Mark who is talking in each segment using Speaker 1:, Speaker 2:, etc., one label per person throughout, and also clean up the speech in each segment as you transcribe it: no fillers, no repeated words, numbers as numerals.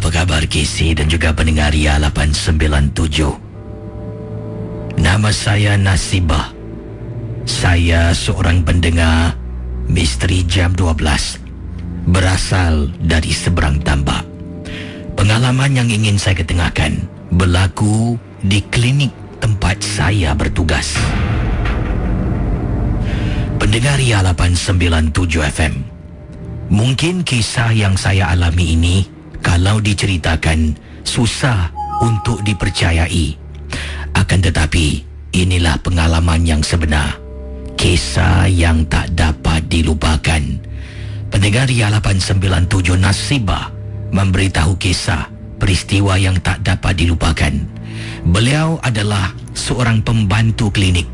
Speaker 1: Apa khabar Casey dan juga pendengar Ria 897? Nama saya Nasibah. Saya seorang pendengar Misteri Jam 12, berasal dari seberang tambak. Pengalaman yang ingin saya ketengahkan berlaku di klinik tempat saya bertugas. Pendengar Ria 897 FM, mungkin kisah yang saya alami ini kalau diceritakan susah untuk dipercayai. Akan tetapi inilah pengalaman yang sebenar, kisah yang tak dapat dilupakan. Pendengar Ria 897 Nasibah memberitahu kisah peristiwa yang tak dapat dilupakan. Beliau adalah seorang pembantu klinik,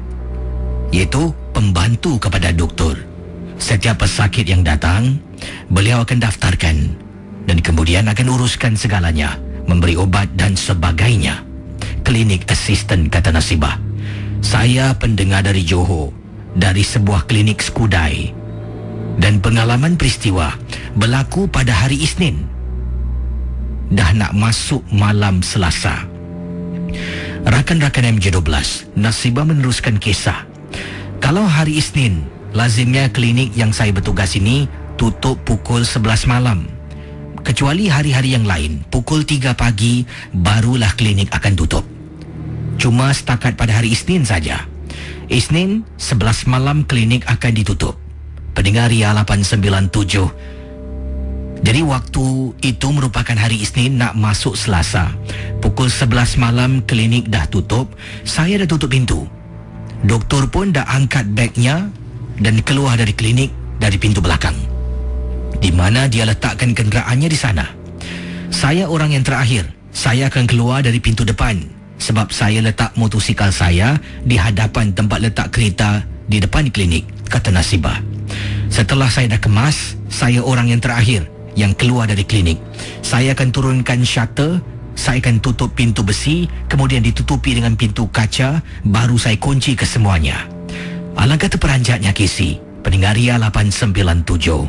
Speaker 1: iaitu pembantu kepada doktor. Setiap pesakit yang datang, beliau akan daftarkan dan kemudian akan uruskan segalanya, memberi obat dan sebagainya. Klinik assistant, kata Nasibah. Saya pendengar dari Johor, dari sebuah klinik Skudai, dan pengalaman peristiwa berlaku pada hari Isnin. Dah nak masuk malam Selasa. Rakan-rakan MJ12, Nasibah meneruskan kisah. Kalau hari Isnin, lazimnya klinik yang saya bertugas ini tutup pukul 11 malam. Kecuali hari-hari yang lain, pukul 3 pagi barulah klinik akan tutup. Cuma setakat pada hari Isnin saja. Isnin 11 malam klinik akan ditutup. Pendengar Ria 897. Jadi waktu itu merupakan hari Isnin nak masuk Selasa. Pukul 11 malam klinik dah tutup. Saya dah tutup pintu. Doktor pun dah angkat bagnya dan keluar dari klinik dari pintu belakang, di mana dia letakkan kenderaannya di sana. Saya orang yang terakhir. Saya akan keluar dari pintu depan sebab saya letak motosikal saya di hadapan tempat letak kereta di depan klinik, kata Nasibah. Setelah saya dah kemas, saya orang yang terakhir yang keluar dari klinik. Saya akan turunkan shutter, saya akan tutup pintu besi, kemudian ditutupi dengan pintu kaca, baru saya kunci kesemuanya. Alangkah terperanjatnya Casey, pendengar Ria 897.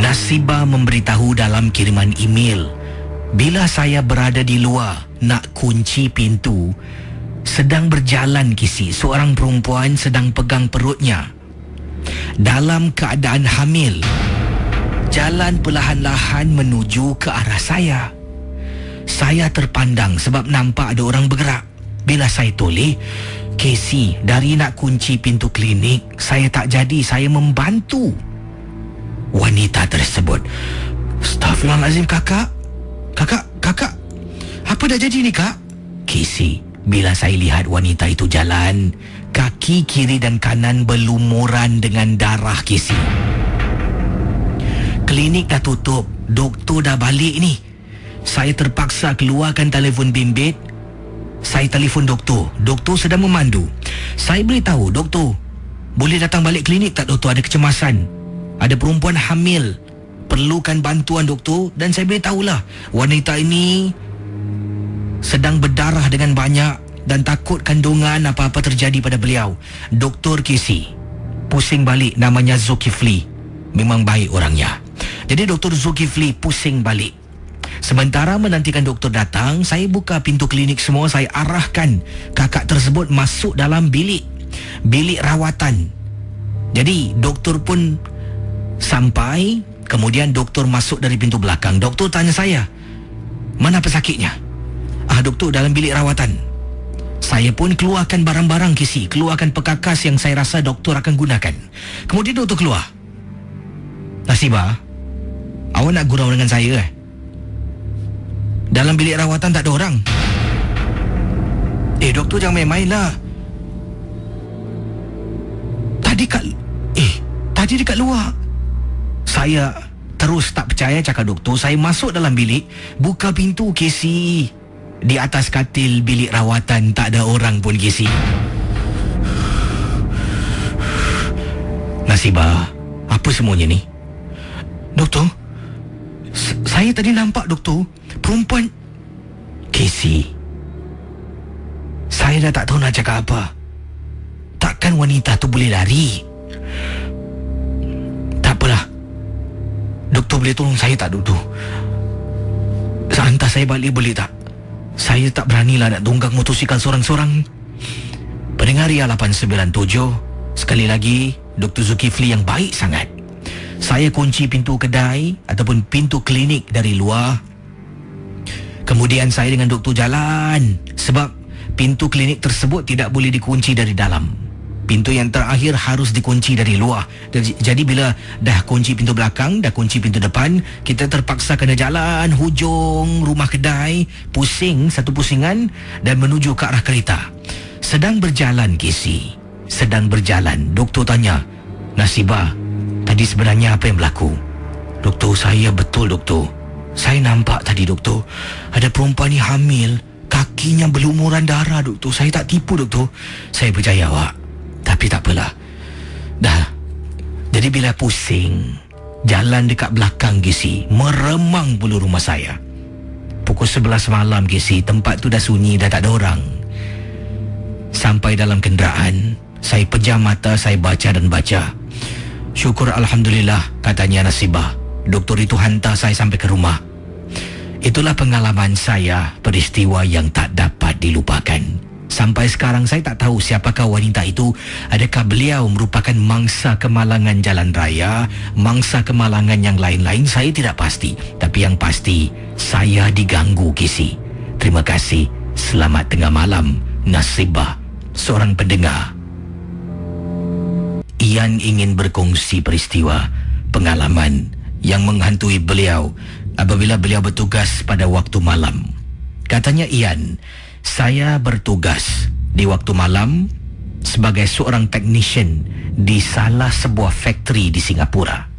Speaker 1: Nasibah memberitahu dalam kiriman email, bila saya berada di luar nak kunci pintu, sedang berjalan Casey, seorang perempuan sedang pegang perutnya dalam keadaan hamil, jalan perlahan-lahan menuju ke arah saya. Saya terpandang sebab nampak ada orang bergerak. Bila saya toleh, Casey, dari nak kunci pintu klinik, saya tak jadi, saya membantu wanita tersebut. Astaghfirullahalazim, kakak, apa dah jadi ni kak? Casey, bila saya lihat wanita itu jalan, kaki kiri dan kanan berlumuran dengan darah Casey. Klinik dah tutup, doktor dah balik ni. Saya terpaksa keluarkan telefon bimbit. Saya telefon doktor. Doktor sedang memandu. Saya beritahu doktor, boleh datang balik klinik tak doktor, ada kecemasan. Ada perempuan hamil, perlukan bantuan doktor. Dan saya beritahulah, wanita ini sedang berdarah dengan banyak dan takut kandungan apa-apa terjadi pada beliau. Doktor Casey pusing balik, namanya Zulkifli. Memang baik orangnya. Jadi Dr. Zulkifli pusing balik. Sementara menantikan doktor datang, saya buka pintu klinik semua. Saya arahkan kakak tersebut masuk dalam bilik rawatan. Jadi doktor pun sampai, kemudian doktor masuk dari pintu belakang. Doktor tanya saya, mana pesakitnya? Doktor dalam bilik rawatan. Saya pun keluarkan barang-barang Casey, keluarkan perkakas yang saya rasa doktor akan gunakan. Kemudian doktor keluar. Nasibah, awak nak gurau dengan saya Dalam bilik rawatan tak ada orang. Doktor jangan main-main lah. Tadi dekat luar. Saya terus tak percaya cakap doktor. Saya masuk dalam bilik, buka pintu Casey. Di atas katil bilik rawatan tak ada orang pun Casey. Nasibah, apa semuanya ni? Doktor, saya tadi nampak doktor, perempuan. Casey, saya dah tak tahu nak cakap apa. Takkan wanita tu boleh lari? Tak apalah. Doktor boleh tolong saya tak doktor? Hantar saya balik boleh tak? Saya tak beranilah nak tunggang motosikal seorang-seorang. Pendengar Ria 897, sekali lagi Dr. Zulkifli yang baik sangat. Saya kunci pintu kedai ataupun pintu klinik dari luar. Kemudian saya dengan doktor jalan, sebab pintu klinik tersebut tidak boleh dikunci dari dalam. Pintu yang terakhir harus dikunci dari luar. Jadi bila dah kunci pintu belakang, dah kunci pintu depan, kita terpaksa kena jalan hujung rumah kedai, pusing satu pusingan dan menuju ke arah kereta. Sedang berjalan, Casey, sedang berjalan, doktor tanya, Nasibah, tadi sebenarnya apa yang berlaku? Doktor, saya betul doktor. Saya nampak tadi doktor, ada perempuan ni hamil, kakinya berlumuran darah doktor. Saya tak tipu doktor. Saya percaya awak. Tapi tak apalah. Dah. Jadi bila pusing, jalan dekat belakang Casey, meremang bulu rumah saya. Pukul 11 malam Casey, tempat tu dah sunyi, dah tak ada orang. Sampai dalam kenderaan, saya pejam mata, saya baca dan baca. Syukur Alhamdulillah, katanya Nasibah. Doktor itu hantar saya sampai ke rumah. Itulah pengalaman saya, peristiwa yang tak dapat dilupakan. Sampai sekarang saya tak tahu siapakah wanita itu. Adakah beliau merupakan mangsa kemalangan jalan raya, mangsa kemalangan yang lain-lain, saya tidak pasti. Tapi yang pasti, saya diganggu, Casey. Terima kasih. Selamat tengah malam, Nasibah, seorang pendengar. Ian ingin berkongsi peristiwa, pengalaman yang menghantui beliau apabila beliau bertugas pada waktu malam. Katanya Ian, saya bertugas di waktu malam sebagai seorang technician di salah sebuah factory di Singapura.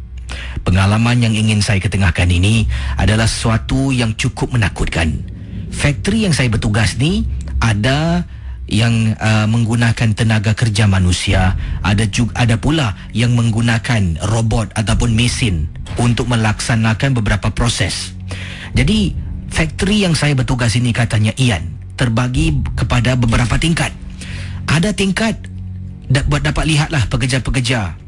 Speaker 1: Pengalaman yang ingin saya ketengahkan ini adalah sesuatu yang cukup menakutkan. Factory yang saya bertugas ni ada yang menggunakan tenaga kerja manusia, ada pula yang menggunakan robot ataupun mesin untuk melaksanakan beberapa proses. Jadi factory yang saya bertugas ini, katanya Ian, terbagi kepada beberapa tingkat. Ada tingkat dapat lihatlah pekerja-pekerja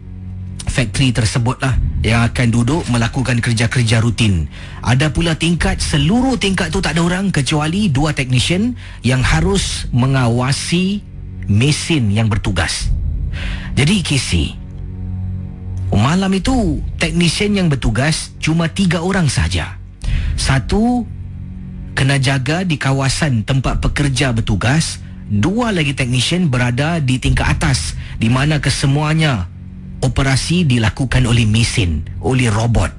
Speaker 1: factory tersebutlah yang akan duduk melakukan kerja-kerja rutin. Ada pula tingkat, seluruh tingkat tu tak ada orang kecuali 2 technician yang harus mengawasi mesin yang bertugas. Jadi Casey, malam itu technician yang bertugas cuma 3 orang saja. Satu kena jaga di kawasan tempat pekerja bertugas, 2 lagi technician berada di tingkat atas di mana kesemuanya operasi dilakukan oleh mesin, oleh robot.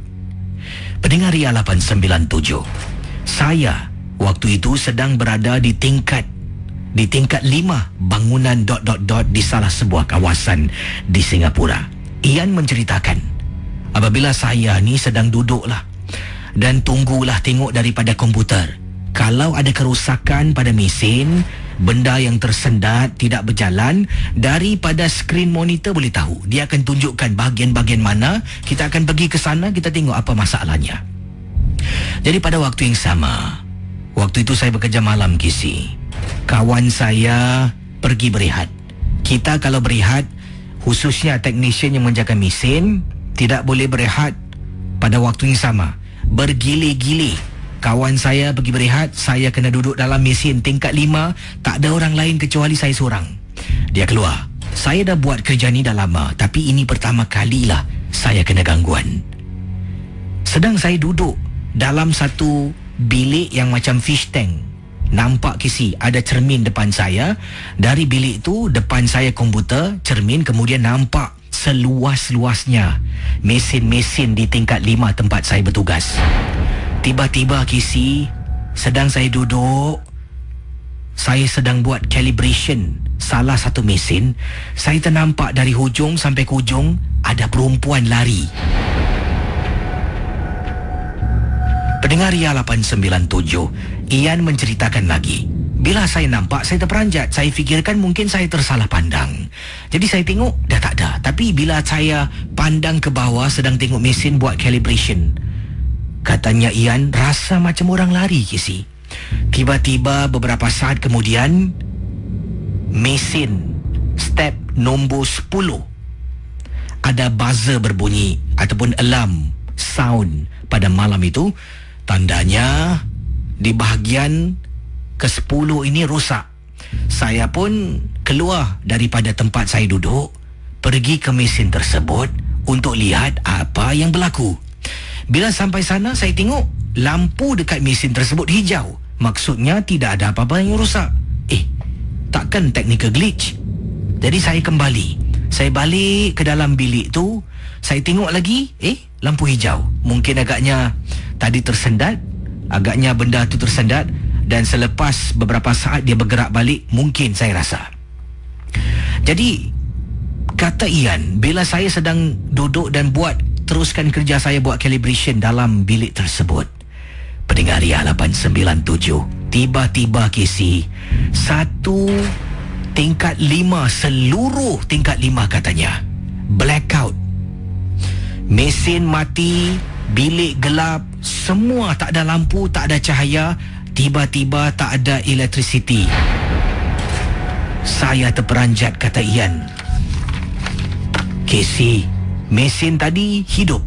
Speaker 1: Pendengar Ria 897, saya waktu itu sedang berada di tingkat 5 bangunan ... di salah sebuah kawasan di Singapura. Ian menceritakan, apabila saya ni sedang duduklah dan tunggulah tengok daripada komputer. Kalau ada kerosakan pada mesin, benda yang tersendat, tidak berjalan, daripada skrin monitor boleh tahu. Dia akan tunjukkan bahagian-bahagian mana. Kita akan pergi ke sana, kita tengok apa masalahnya. Jadi pada waktu yang sama, waktu itu saya bekerja malam, Casey. Kawan saya pergi berehat. Kita kalau berehat, khususnya technician yang menjaga mesin, tidak boleh berehat pada waktu yang sama. Bergili-gili. Kawan saya pergi berehat, saya kena duduk dalam mesin tingkat 5, tak ada orang lain kecuali saya seorang. Dia keluar. Saya dah buat kerja ni dah lama, tapi ini pertama kalilah saya kena gangguan. Sedang saya duduk dalam satu bilik yang macam fish tank. Nampak Casey, ada cermin depan saya. Dari bilik tu, depan saya komputer, cermin, kemudian nampak seluas-luasnya mesin-mesin di tingkat 5 tempat saya bertugas. Tiba-tiba Casey, sedang saya duduk, saya sedang buat calibration salah satu mesin, saya ternampak dari hujung sampai ke hujung ada perempuan lari. Pendengar Ria 897, Ian menceritakan lagi. Bila saya nampak, saya terperanjat. Saya fikirkan mungkin saya tersalah pandang. Jadi saya tengok, dah tak ada. Tapi bila saya pandang ke bawah, sedang tengok mesin buat calibration, katanya Ian, rasa macam orang lari, Casey. Tiba-tiba beberapa saat kemudian, mesin step nombor 10 ada buzzer berbunyi ataupun alarm sound pada malam itu. Tandanya di bahagian ke-10 ini rosak. Saya pun keluar daripada tempat saya duduk, pergi ke mesin tersebut untuk lihat apa yang berlaku. Bila sampai sana, saya tengok lampu dekat mesin tersebut hijau. Maksudnya tidak ada apa-apa yang rosak. Takkan technical glitch? Jadi saya kembali. Saya balik ke dalam bilik tu. Saya tengok lagi, lampu hijau. Mungkin agaknya tadi tersendat. Agaknya benda tu tersendat. Dan selepas beberapa saat dia bergerak balik, mungkin saya rasa. Jadi, kata Ian, bila saya sedang duduk dan teruskan kerja saya buat calibration dalam bilik tersebut, pendengar Ria 897, tiba-tiba KC, satu tingkat 5, seluruh tingkat 5 katanya blackout. Mesin mati, bilik gelap, semua tak ada lampu, tak ada cahaya, tiba-tiba tak ada elektrisiti. Saya terperanjat, kata Ian. KC, mesin tadi hidup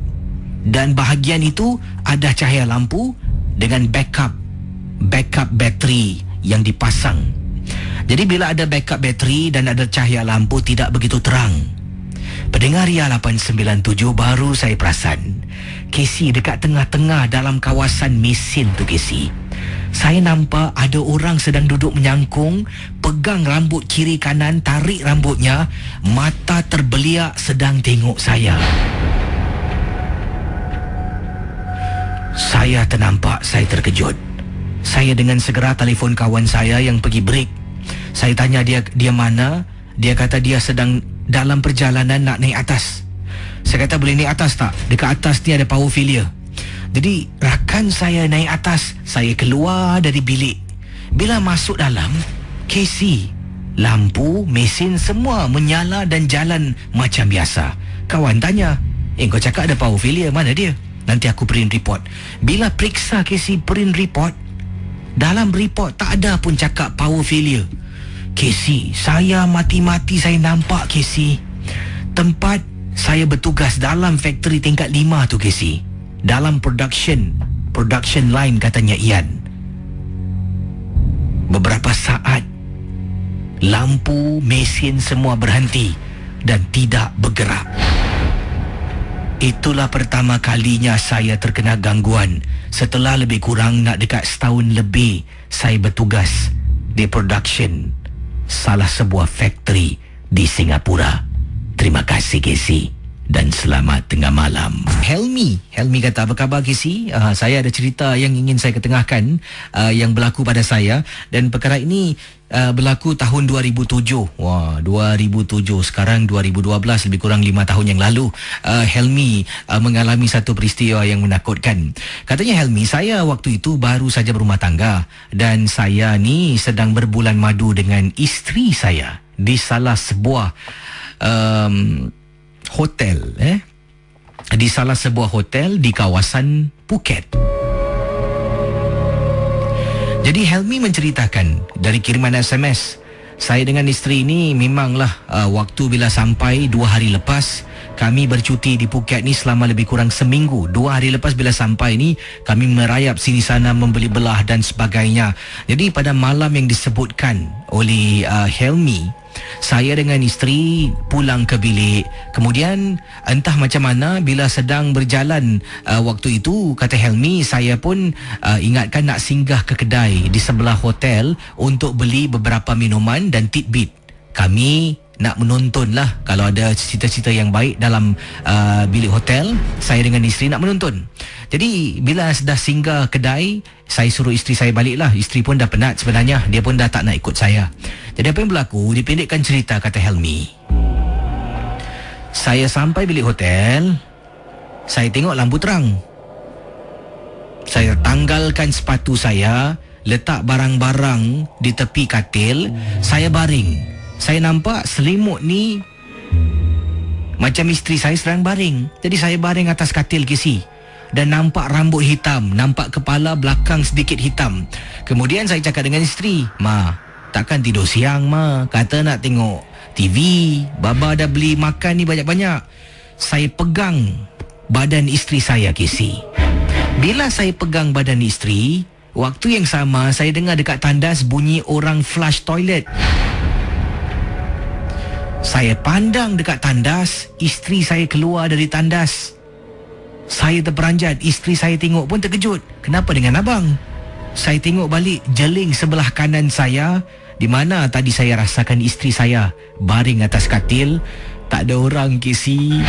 Speaker 1: dan bahagian itu ada cahaya lampu dengan backup bateri yang dipasang. Jadi bila ada backup bateri dan ada cahaya lampu, tidak begitu terang. Pendengar Ria 897, baru saya perasan, KC, dekat tengah-tengah dalam kawasan mesin tu KC, saya nampak ada orang sedang duduk menyangkung, pegang rambut kiri kanan, tarik rambutnya, mata terbeliak sedang tengok saya. Saya ternampak, saya terkejut. Saya dengan segera telefon kawan saya yang pergi break. Saya tanya dia mana. Dia kata dia sedang dalam perjalanan nak naik atas. Saya kata, boleh naik atas tak? Dekat atas ni ada power failure. Jadi rakan saya naik atas, saya keluar dari bilik. Bila masuk dalam, KC, lampu, mesin semua menyala dan jalan macam biasa. Kawan tanya, kau cakap ada power failure, mana dia? Nanti aku print report. Bila periksa KC, print report, dalam report tak ada pun cakap power failure. KC, saya mati-mati saya nampak KC. Tempat saya bertugas dalam factory tingkat 5 tu KC, dalam production line, katanya Ian. Beberapa saat lampu, mesin semua berhenti dan tidak bergerak. Itulah pertama kalinya saya terkena gangguan setelah lebih kurang nak dekat setahun lebih saya bertugas di production salah sebuah factory di Singapura. Terima kasih KC dan selamat tengah malam. Helmi kata, apa khabar KC? Saya ada cerita yang ingin saya ketengahkan yang berlaku pada saya, dan perkara ini berlaku tahun 2007. Wah, 2007, sekarang 2012, lebih kurang 5 tahun yang lalu. Helmi mengalami satu peristiwa yang menakutkan. Katanya Helmi, saya waktu itu baru saja berumah tangga dan saya ni sedang berbulan madu dengan isteri saya di salah sebuah hotel, di salah sebuah hotel di kawasan Phuket. Jadi Helmi menceritakan dari kiriman SMS, saya dengan isteri ini memanglah waktu bila sampai 2 hari lepas, kami bercuti di Phuket ni selama lebih kurang seminggu. 2 hari lepas bila sampai ni, kami merayap sini sana, membeli belah dan sebagainya. Jadi pada malam yang disebutkan oleh Helmi, saya dengan isteri pulang ke bilik. Kemudian entah macam mana, bila sedang berjalan waktu itu, kata Helmi, saya pun ingatkan nak singgah ke kedai di sebelah hotel untuk beli beberapa minuman dan tidbit. Kami nak menonton lah, kalau ada cerita-cerita yang baik dalam bilik hotel, saya dengan isteri nak menonton. Jadi bila dah singgah kedai, saya suruh isteri saya balik lah. Isteri pun dah penat sebenarnya, dia pun dah tak nak ikut saya. Jadi apa yang berlaku, dipendekkan cerita, kata Helmi, saya sampai bilik hotel, saya tengok lampu terang. Saya tanggalkan sepatu saya, letak barang-barang di tepi katil, saya baring. Saya nampak selimut ni macam isteri saya sedang baring. Jadi saya baring atas katil KC dan nampak rambut hitam, nampak kepala belakang sedikit hitam. Kemudian saya cakap dengan isteri, "Ma, takkan tidur siang, Ma? Kata nak tengok TV, Baba dah beli makan ni banyak-banyak." Saya pegang badan isteri saya, KC. Bila saya pegang badan isteri, Waktu yang sama, saya dengar dekat tandas bunyi orang flush toilet. Saya pandang dekat tandas, isteri saya keluar dari tandas. Saya terperanjat, isteri saya tengok pun terkejut. Kenapa dengan abang? Saya tengok balik, jeling sebelah kanan saya, di mana tadi saya rasakan isteri saya baring atas katil. Tak ada orang, Casey.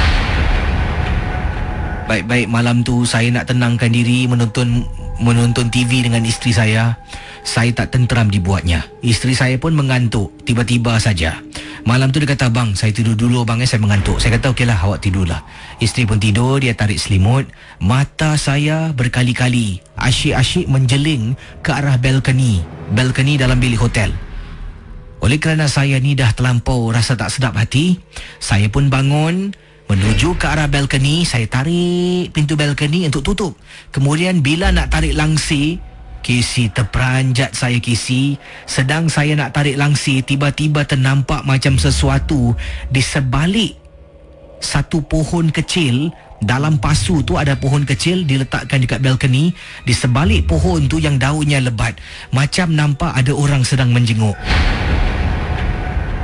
Speaker 1: Baik-baik malam tu saya nak tenangkan diri menonton TV dengan isteri saya. Saya tak tenteram dibuatnya. Isteri saya pun mengantuk tiba-tiba saja. Malam tu dia kata, "Bang, saya tidur dulu bang, saya mengantuk." Saya kata, "Okeylah, awak tidurlah." Isteri pun tidur, dia tarik selimut. Mata saya berkali-kali asyik-asyik menjeling ke arah balkoni dalam bilik hotel. Oleh kerana saya ni dah terlampau rasa tak sedap hati, saya pun bangun menuju ke arah balkoni. Saya tarik pintu balkoni untuk tutup. Kemudian bila nak tarik langsir, Casey, terperanjat saya, Casey. Sedang saya nak tarik langsir, tiba-tiba ternampak macam sesuatu di sebalik satu pohon kecil. Dalam pasu tu ada pohon kecil diletakkan dekat balkoni. Di sebalik pohon tu yang daunnya lebat, macam nampak ada orang sedang menjenguk.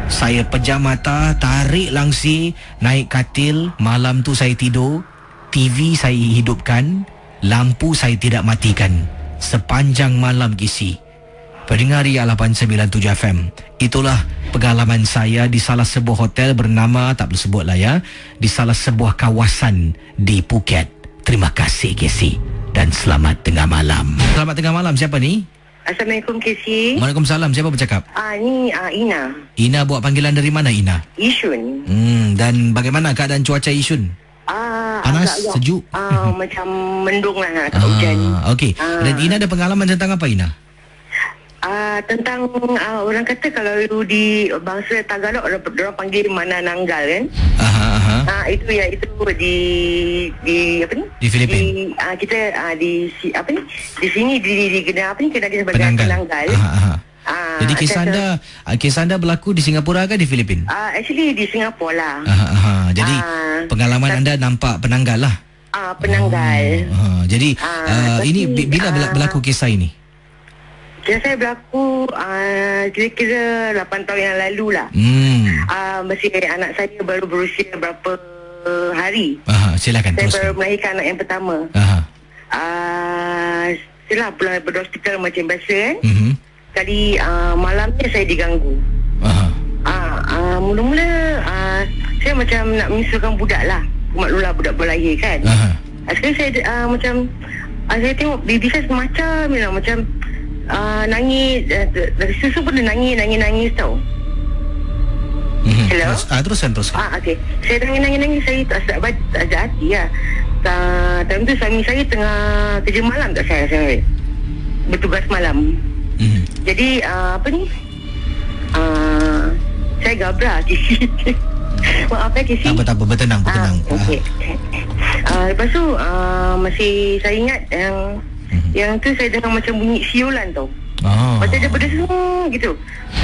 Speaker 1: Saya pejam mata, tarik langsir, naik katil. Malam tu saya tidur, TV saya hidupkan, lampu saya tidak matikan sepanjang malam, Kisi. Pendengar Ria 897 FM, itulah pengalaman saya di salah sebuah hotel bernama, tak boleh sebut lah ya, di salah sebuah kawasan di Phuket. Terima kasih, Kisi, dan selamat tengah malam. Selamat tengah malam, siapa ni?
Speaker 2: Assalamualaikum, Kisi.
Speaker 1: Waalaikumsalam, siapa bercakap?
Speaker 2: Ni Ina.
Speaker 1: Ina buat panggilan dari mana, Ina?
Speaker 2: Yishun.
Speaker 1: Dan bagaimana keadaan cuaca Yishun? Panas, sejuk?
Speaker 2: Macam mendung lah, tak hujan.
Speaker 1: Okey. Dan Ina ada pengalaman tentang apa, Ina?
Speaker 2: Tentang orang kata kalau di bangsa Tagalog orang panggil mana nanggal kan. Itu di apa ni?
Speaker 1: Di Filipin.
Speaker 2: Kita di apa ni? Di sini di kena apa ni? Kena sebagai penanggal.
Speaker 1: Jadi kisah anda berlaku di Singapura ke di Filipin?
Speaker 2: Actually di Singapura lah.
Speaker 1: Jadi pengalaman anda nampak penanggal lah.
Speaker 2: Penanggal.
Speaker 1: Jadi ini bila berlaku kisah ini?
Speaker 2: Kisah saya berlaku kira-kira 8 tahun yang lalu lah. Masih anak saya baru berusia berapa hari.
Speaker 1: Silakan
Speaker 2: saya
Speaker 1: teruskan.
Speaker 2: baru melahirkan anak yang pertama. Setelah pulang daripada hospital macam biasa kan. Kali malamnya saya diganggu. Mula-mula saya macam nak menyusukan budak lah. Maklumlah budak berlahir kan. Sekarang saya macam saya tengok baby saya semacam macam nangis. Dari susu pun dia nangis tau. Hello?
Speaker 1: Teruskan.
Speaker 2: Okay. Saya nangis. Saya tak sedap hati lah. Time tu suami saya tengah kerja malam kat saya bertugas malam. Jadi apa ni, saya gabra Kisi. Maaf ya, Kisi.
Speaker 1: Tak apa, bertenang.
Speaker 2: Okay. Lepas tu masih saya ingat yang tu saya dengar macam bunyi siulan tau. Macam daripada semua gitu.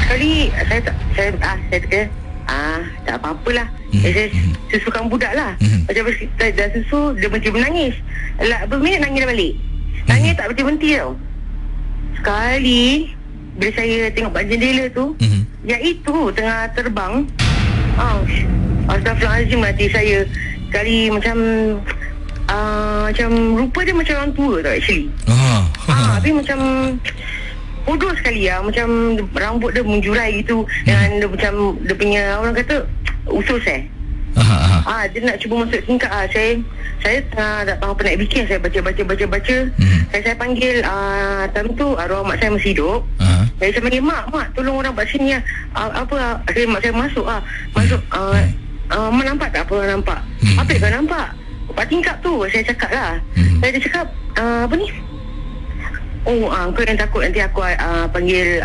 Speaker 2: Sekali saya kata tak apa-apalah. Saya susukan budak lah. Macam dah susu, dia macam menangis. Berminit nangis dah balik. Nangis tak berhenti tau. Sekali bila saya tengok kat jendela tu, yang itu tengah terbang. Astaghfirullahaladzim, hati saya sekali macam rupa dia macam orang tua tau actually. Tapi macam bodoh sekali lah. Macam rambut dia menjurai gitu. Dan dia macam dia punya orang kata usus dia nak cuba masuk tingkat. Saya tengah tak tahu apa nak bikin. Saya baca. Saya panggil time tu arwah mak saya masih hidup. Saya panggil mak tolong orang kat sini lah. Mak saya masuk mak nampak tak apa orang nampak? Apa yang kau nampak? Pak tingkap tu. Saya cakap lah. Saya cakap apa ni, kau yang takut nanti aku panggil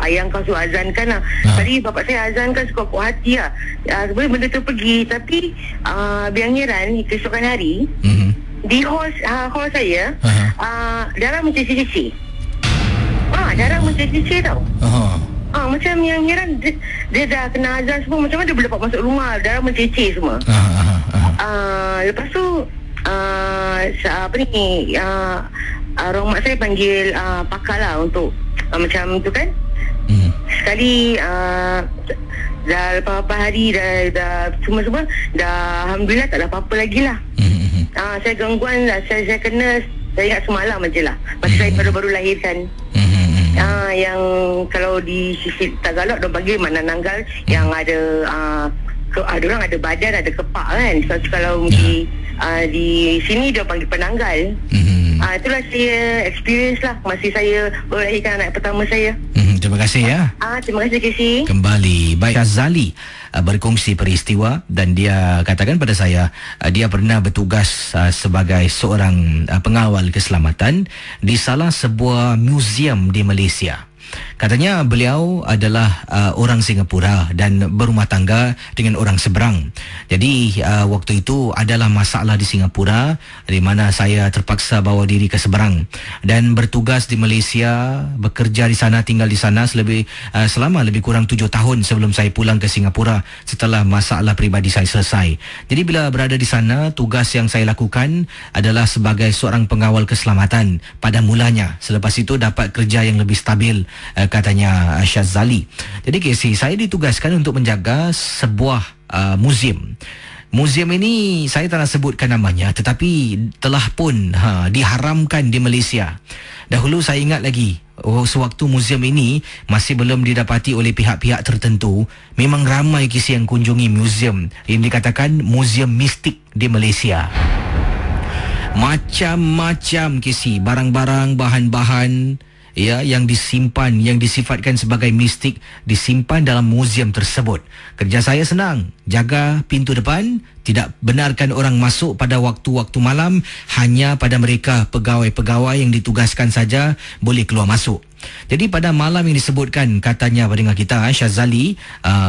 Speaker 2: ayah kau suruh azankan lah. Tadi bapak saya azankan sekuat hati lah. Sebenarnya benda tu pergi. Tapi biangiran keesokan hari di hall saya darah mencicir-cicir. Darah mencicir-cicir tau. Macam yang heran dia dah kena azan semua. Macam mana dia boleh dapat masuk rumah, darah mencicir semua. Lepas tu apa ni, orang mak saya panggil pakar lah untuk macam tu kan. Sekali dah lepas hari dah semua dah alhamdulillah tak ada apa-apa lagi lah. Saya gangguan lah, saya kena, saya ingat semalam je lah, masa saya baru-baru lahirkan. Yang kalau di sisi Tagalog dia panggil mana nanggal, yang ada ada orang ada badan, ada kepak kan. So, kalau di sini dia panggil penanggal. Itulah saya experience lah masa saya melahirkan anak pertama saya.
Speaker 1: Terima kasih ya.
Speaker 2: Terima kasih Casey.
Speaker 1: Kembali baik, Syazali berkongsi peristiwa dan dia katakan pada saya dia pernah bertugas sebagai seorang pengawal keselamatan di salah sebuah muzium di Malaysia. Katanya beliau adalah orang Singapura dan berumah tangga dengan orang seberang. Jadi waktu itu adalah masalah di Singapura di mana saya terpaksa bawa diri ke seberang dan bertugas di Malaysia, bekerja di sana, tinggal di sana selama lebih kurang 7 tahun sebelum saya pulang ke Singapura setelah masalah peribadi saya selesai. Jadi bila berada di sana, tugas yang saya lakukan adalah sebagai seorang pengawal keselamatan pada mulanya. Selepas itu dapat kerja yang lebih stabil, katanya Syazali. Jadi Casey, saya ditugaskan untuk menjaga sebuah muzium. Muzium ini saya tak nak sebutkan namanya, tetapi telah pun diharamkan di Malaysia. Dahulu saya ingat lagi, sewaktu muzium ini masih belum didapati oleh pihak-pihak tertentu, memang ramai Casey yang kunjungi muzium yang dikatakan muzium mistik di Malaysia. Macam-macam Casey, barang-barang, bahan-bahan yang disimpan, yang disifatkan sebagai mistik, disimpan dalam muzium tersebut. Kerja saya senang, jaga pintu depan, tidak benarkan orang masuk pada waktu-waktu malam, hanya pada mereka pegawai-pegawai yang ditugaskan saja boleh keluar masuk. Jadi pada malam yang disebutkan, katanya pendengar kita Syazali,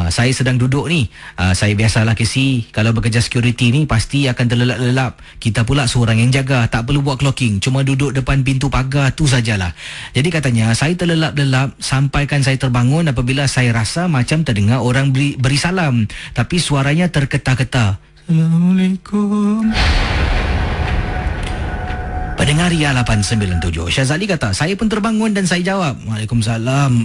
Speaker 1: saya sedang duduk ni, saya biasalah Casey, kalau bekerja security ni pasti akan terlelap-lelap. Kita pula seorang yang jaga, tak perlu buat clocking, cuma duduk depan pintu pagar tu sajalah. Jadi katanya saya terlelap-lelap sampaikan saya terbangun apabila saya rasa macam terdengar orang beri salam, tapi suaranya terketa-keta. Assalamualaikum. Pendengar Ria 897, Syazali kata, saya pun terbangun dan saya jawab, Waalaikumsalam.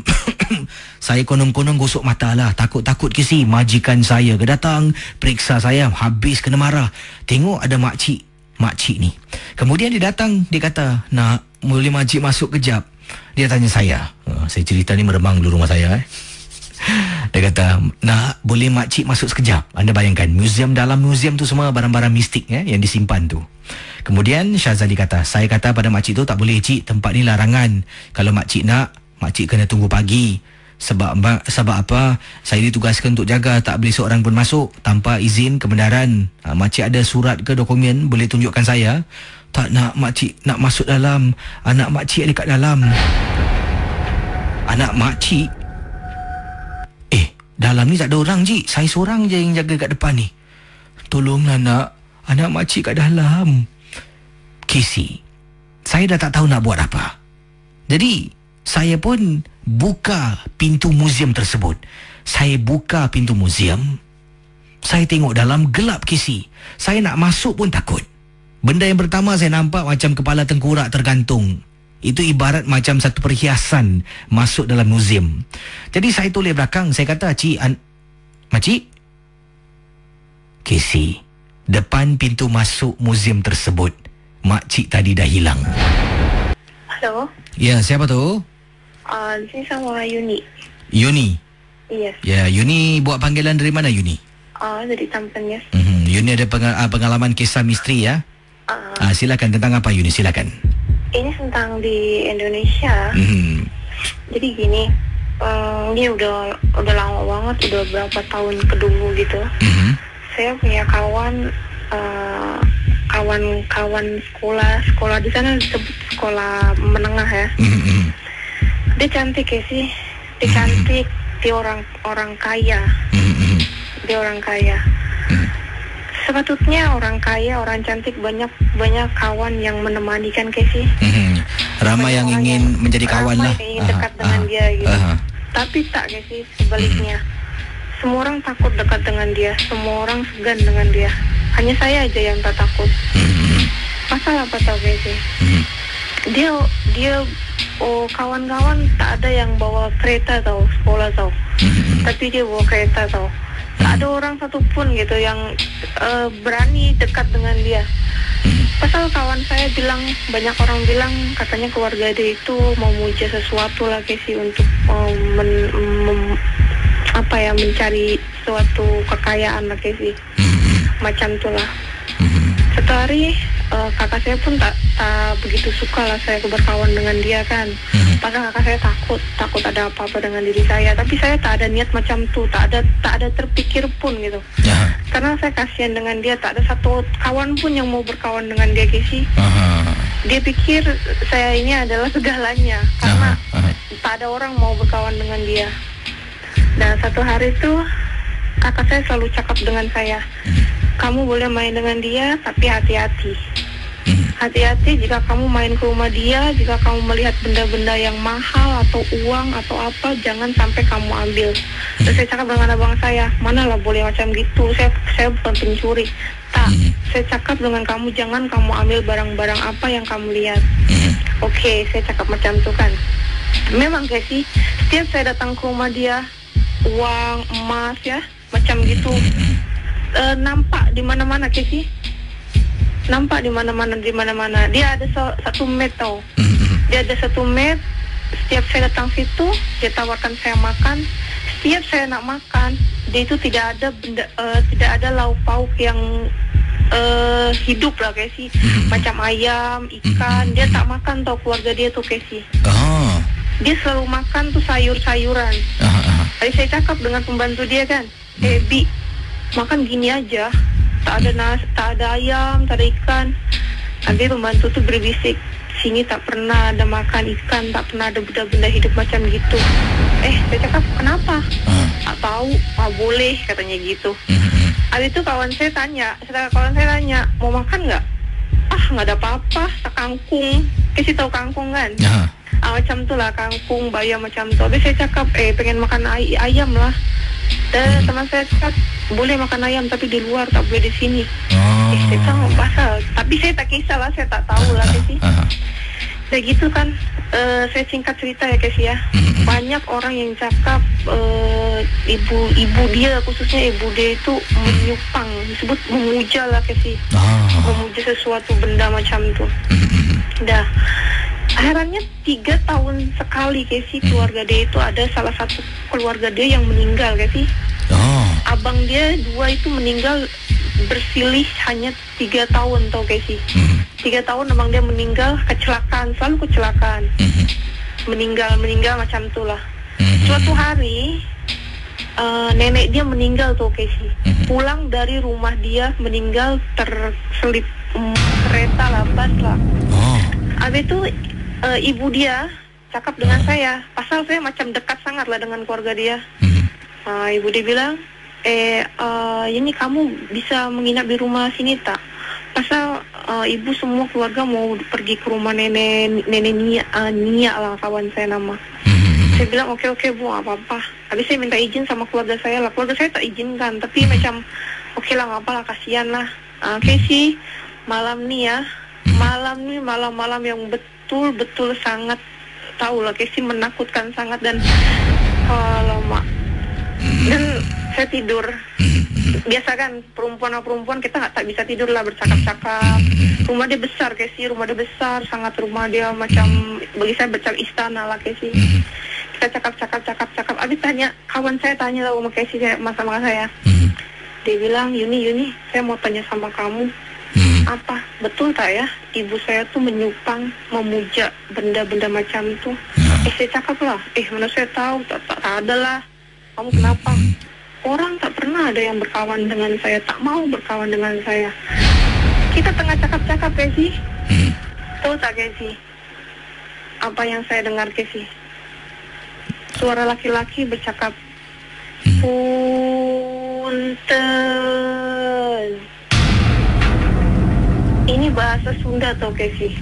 Speaker 1: Saya konon-konon gosok mata lah, takut-takut Casey, majikan saya ke datang, periksa saya, habis kena marah. Tengok ada makcik ni. Kemudian dia datang, dia kata, nak, boleh makcik masuk kejap? Dia tanya saya, saya cerita ni meremang dulu rumah saya. Dia kata, nak, boleh makcik masuk sekejap? Anda bayangkan, dalam muzium tu semua barang-barang mistik yang disimpan tu. Kemudian Syazali kata, saya kata pada makcik tu, tak boleh cik, tempat ni larangan. Kalau makcik nak, makcik kena tunggu pagi. Sebab apa? Saya ditugaskan untuk jaga, tak boleh seorang pun masuk tanpa izin kebenaran. Makcik ada surat ke dokumen boleh tunjukkan saya? Tak nak, makcik nak masuk dalam. Anak makcik ada kat dalam. Anak makcik? Dalam ni tak ada orang cik, saya seorang je yang jaga kat depan ni. Tolonglah nak, anak makcik kat dalam. Casey, saya dah tak tahu nak buat apa. Jadi saya pun buka pintu muzium tersebut. Saya buka pintu muzium, saya tengok dalam gelap Casey. Saya nak masuk pun takut. Benda yang pertama saya nampak macam kepala tengkorak tergantung. Itu ibarat macam satu perhiasan masuk dalam muzium. Jadi saya toleh belakang, saya kata, makcik? Casey, depan pintu masuk muzium tersebut, makcik tadi dah hilang.
Speaker 2: Halo?
Speaker 1: Ya, siapa tu?
Speaker 2: Di sini sama Yuni.
Speaker 1: Yuni?
Speaker 2: Yes.
Speaker 1: Ya, Yuni buat panggilan dari mana Yuni?
Speaker 2: Dari Tampines.
Speaker 1: Yuni ada pengalaman kisah misteri ya? Silakan, tentang apa Yuni, silakan.
Speaker 2: Ini tentang di Indonesia. Jadi gini, ini udah lama banget, udah berapa tahun ke dulu gitu. Saya punya kawan sekolah di sana disebut sekolah menengah ya. Dia cantik ya sih, dia cantik, dia orang kaya. Dia orang kaya. Sepatutnya orang kaya, orang cantik, banyak kawan yang menemani kan Casey.
Speaker 1: Ramai yang ingin menjadi kawan lah.
Speaker 2: Ramai yang ingin dekat dengan dia gitu. Tapi tak Casey, sebaliknya. Semua orang takut dekat dengan dia, semua orang segan dengan dia. Hanya saya aja yang tak takut.
Speaker 3: Pasal apa tau Casey? Dia kawan-kawan tak ada yang bawa kereta tau, sekolah tau. Tapi dia bawa kereta tau. Tak ada orang satupun gitu yang berani dekat dengan dia. Pasal kawan saya bilang, banyak orang bilang katanya keluarga dia itu mau muja sesuatu lah Casey untuk mencari suatu kekayaan lah Casey. Macam itulah. Satu hari kakak saya pun tak begitu suka lah saya berkawan dengan dia kan. Pasal kakak saya takut ada apa-apa dengan diri saya. Tapi saya tak ada niat macam tu, tak ada terpikir pun gitu. Karena saya kasihan dengan dia, tak ada satu kawan pun yang mau berkawan dengan dia Casey. Dia pikir saya ini adalah segalanya karena tak ada orang mau berkawan dengan dia. Dan satu hari itu kakak saya selalu cakap dengan saya, kamu boleh main dengan dia tapi hati-hati. Hati-hati jika kamu main ke rumah dia, jika kamu melihat benda-benda yang mahal atau uang atau apa, jangan sampai kamu ambil. Terus saya cakap dengan abang saya, manalah boleh macam gitu, saya bukan pencuri. Tak, saya cakap dengan kamu, jangan kamu ambil barang-barang apa yang kamu lihat. Oke, saya cakap macam itu kan. Memang Casey, setiap saya datang ke rumah dia, uang, emas ya, macam gitu, nampak di mana-mana Casey. Nampak di mana-mana. Dia ada satu mat tau. Dia ada satu mat. Setiap saya datang situ, dia tawarkan saya makan. Setiap saya nak makan, dia itu tidak ada lauk pauk yang hidup lah Casey. Macam ayam, ikan, dia tak makan tau keluarga dia tuh Casey. Dia selalu makan tuh sayur-sayuran. Tadi saya cakap dengan pembantu dia kan, Bi, makan gini aja. Tak ada nasi, tak ada ayam, tak ada ikan. Nanti pembantu tuh berbisik, sini tak pernah ada makan ikan, tak pernah ada benda-benda hidup macam gitu. Saya cakap kenapa? Tak tahu, boleh katanya gitu. Habis itu kawan saya tanya, mau makan nggak? Nggak ada apa-apa, kangkung. Kasih tahu kangkung kan? Macam tu lah, kangkung, bayam macam tu. Habis saya cakap, pengen makan ayam lah. Dan teman saya cakap, boleh makan ayam tapi di luar, tak boleh di sini. Saya tahu pasal, tapi saya tak kisah lah, saya tak tahu lah Casey. Kayak gitu kan, saya singkat cerita ya Casey ya. Banyak orang yang cakap ibu dia, khususnya ibu dia itu menyupang, disebut memuja lah Casey. Memuja sesuatu benda macam tu. Dah, herannya 3 tahun sekali Casey, keluarga dia itu ada salah satu keluarga dia yang meninggal Casey. Abang dia 2 itu meninggal bersilih hanya 3 tahun tau Casey. 3 tahun abang dia meninggal kecelakaan, selalu kecelakaan. Meninggal macam itulah. Suatu hari nenek dia meninggal tuh Casey. Pulang dari rumah dia meninggal terselip kereta lah, bus lah. Habis itu ibu dia cakap dengan saya, pasal saya macam dekat sangat lah dengan keluarga dia. Ibu dia bilang, ini kamu bisa menginap di rumah sini tak? Pasal ibu semua keluarga mau pergi ke rumah nenek Nia lah, kawan saya nama. Saya bilang oke bu, apa-apa. Habis saya minta izin sama keluarga saya lah. Keluarga saya tak izinkan, tapi macam oke lah, nggak apa lah, kasihan lah. Casey, malam ni malam-malam yang betul-betul sangat, tahu lah Casey, menakutkan sangat. Dan alamak, dan saya tidur. Biasa kan perempuan kita tak bisa tidur lah, bercakap-cakap. Rumah dia besar Casey, sangat. Rumah dia macam, bagi saya macam istana lah Casey. Kita cakap. Habis kawan saya tanya lah sama Casey, sama saya. Dia bilang, Yuni, saya mau tanya sama kamu. Apa, betul tak ya ibu saya tuh menyupang, memuja benda-benda macam itu? Saya cakap lah, mana saya tahu, tak ada lah. Kamu kenapa? Orang tak pernah ada yang berkawan dengan saya, tak mau berkawan dengan saya. Kita tengah cakap-cakap Casey. Tahu tak Casey, apa yang saya dengar Casey? Suara laki-laki bercakap, punten. Ini bahasa Sunda tau Casey.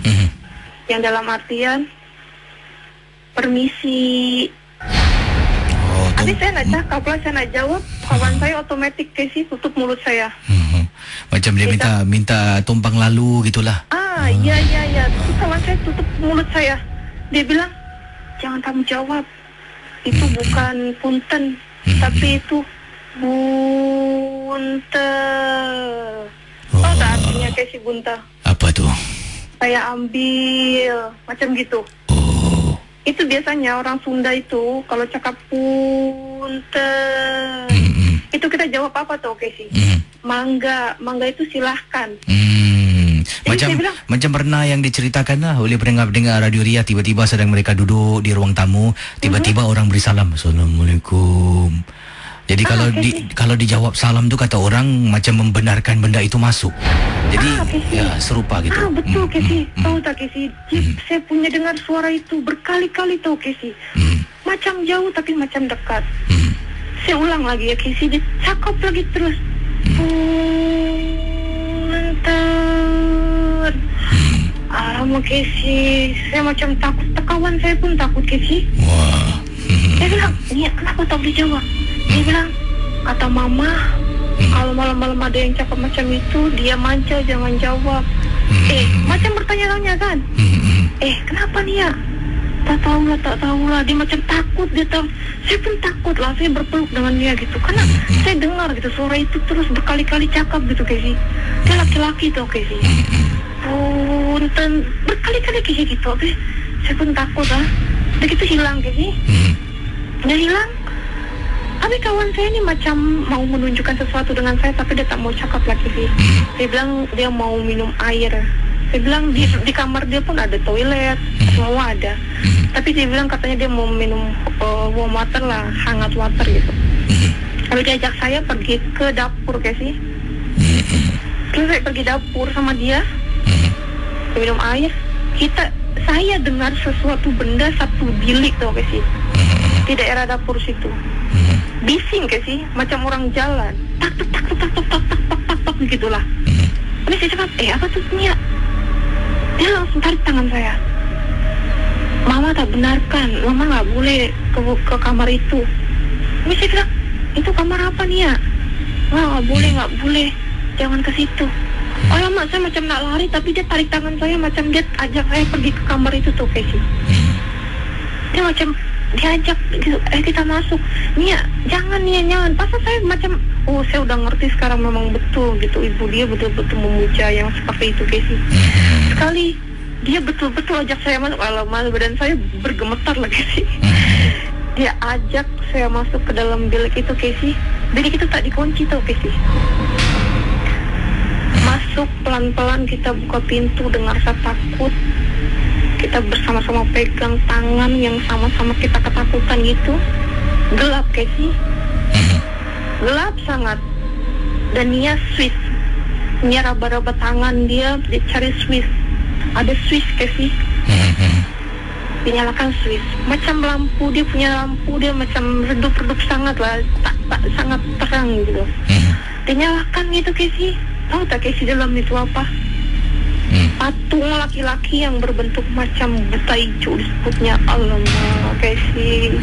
Speaker 3: Yang dalam artian permisi. Tapi saya nak cakap lah, saya nak jawab, kawan saya otomatis Casey tutup mulut saya.
Speaker 1: Macam dia minta tumpang lalu gitulah.
Speaker 3: Iya. Terus kawan saya tutup mulut saya. Dia bilang, jangan kamu jawab. Itu bukan punten, tapi itu bunte. Tahu tak artinya kayak si bunte?
Speaker 1: Apa tuh?
Speaker 3: Saya ambil, macam gitu. Itu biasanya orang Sunda itu kalau cakap punten, itu kita jawab apa tuh, Casey? Mangga itu silahkan.
Speaker 1: Macam pernah yang diceritakan lah oleh pendengar Radio Ria, tiba-tiba sedang mereka duduk di ruang tamu, tiba-tiba orang beri salam, Assalamualaikum. Jadi kalau dijawab salam tu kata orang macam membenarkan benda itu masuk. Jadi ya serupa gitu.
Speaker 3: Betul, Casey. Tahu tak, Casey? Saya punya dengar suara itu berkali-kali tau, Casey. Macam jauh tapi macam dekat. Saya ulang lagi ya, Casey. Dia cakap lagi terus. Punten. Alamak, Casey. Saya macam takut. Kawan saya pun takut, Casey.
Speaker 1: Wah.
Speaker 3: Saya bilang, Nia, kenapa tak boleh jawab? Dia bilang, kata mama, kalau malam-malam ada yang cakap macam itu, dia manja, jangan jawab. Macam bertanya-tanya kan? Kenapa Nia? Tak tahulah. Dia macam takut, dia tahu. Saya pun takut lah, saya berpeluk dengan dia gitu. Karena saya dengar gitu, suara itu terus berkali-kali cakap gitu, Casey. Dia laki-laki tuh, Casey. Punten, berkali-kali Casey gitu. Saya pun takut lah. Dia gitu hilang, Casey. Dia hilang. Tapi kawan saya ini macam mau menunjukkan sesuatu dengan saya, tapi dia tak mau cakap lagi sih. Dia bilang dia mau minum air. Saya bilang di kamar dia pun ada toilet, semua ada. Tapi dia bilang katanya dia mau minum warm water lah, hangat water gitu. Lalu dia ajak saya pergi ke dapur, Casey. Terus saya pergi dapur sama dia, minum air. Saya dengar sesuatu benda satu bilik tuh, Casey, di daerah dapur situ. Bising, Casey, macam orang jalan. Tak begitulah. Ini saya cakap, apa tuh Nia? Dia langsung tarik tangan saya. Mama tak benarkan, Mama nggak boleh ke kamar itu. Ini saya bilang, itu kamar apa Nia? Nggak boleh, jangan ke situ. Lama saya macam nak lari, tapi dia tarik tangan saya, macam dia ajak saya pergi ke kamar itu tuh, Casey. Dia macam diajak gitu, kita masuk. Nia, jangan. Pasal saya macam, saya udah ngerti sekarang memang betul gitu. Ibu dia betul-betul memuja yang seperti itu, Casey. Sekali dia betul-betul ajak saya masuk. Alamak, badan saya bergemetar lagi sih. Dia ajak saya masuk ke dalam bilik itu, Casey. Bilik itu tak dikunci tuh, Casey. Masuk pelan-pelan, kita buka pintu dengan rasa takut. Kita bersama-sama pegang tangan yang sama-sama kita ketakutan gitu. Gelap, Casey. Gelap sangat. Dan Nia Swiss. Nia raba-raba tangan dia cari Swiss. Ada Swiss, Casey. Dinyalakan Swiss. Macam lampu, dia punya lampu, dia macam redup-redup sangat lah. Tak sangat terang gitu. Dinyalakan gitu, Casey. Tahu tak, Casey, dalam itu apa? Patung laki-laki yang berbentuk macam buta hijau disebutnya. Alamak, Casey.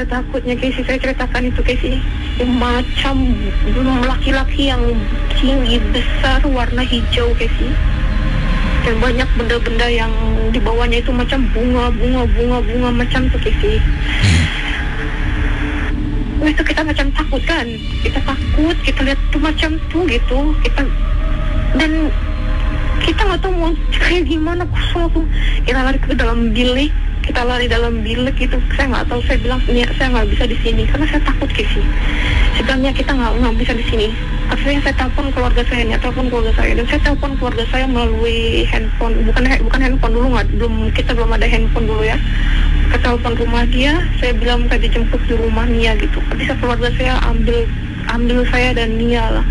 Speaker 3: Takutnya, Casey, saya ceritakan itu, Casey. Macam laki-laki yang tinggi, besar, warna hijau, Casey. Dan banyak benda-benda yang di bawahnya itu macam bunga macam tuh, Casey. Itu kita macam takut kan? Kita takut, kita lihat tuh macam tuh gitu. Dan kita nggak tahu mau kayak gimana, kosong tuh. Kita lari ke dalam bilik, gitu. Saya nggak tahu, saya bilang saya nggak bisa di sini karena saya takut, Casey. Sebenarnya kita nggak bisa di sini. Akhirnya saya telepon keluarga saya, dan saya telepon keluarga saya melalui handphone, bukan handphone dulu, kita belum ada handphone dulu ya. Ke telepon rumah dia, saya bilang tadi jemput di rumah Nia gitu. Bisa keluarga saya ambil saya dan Nia lah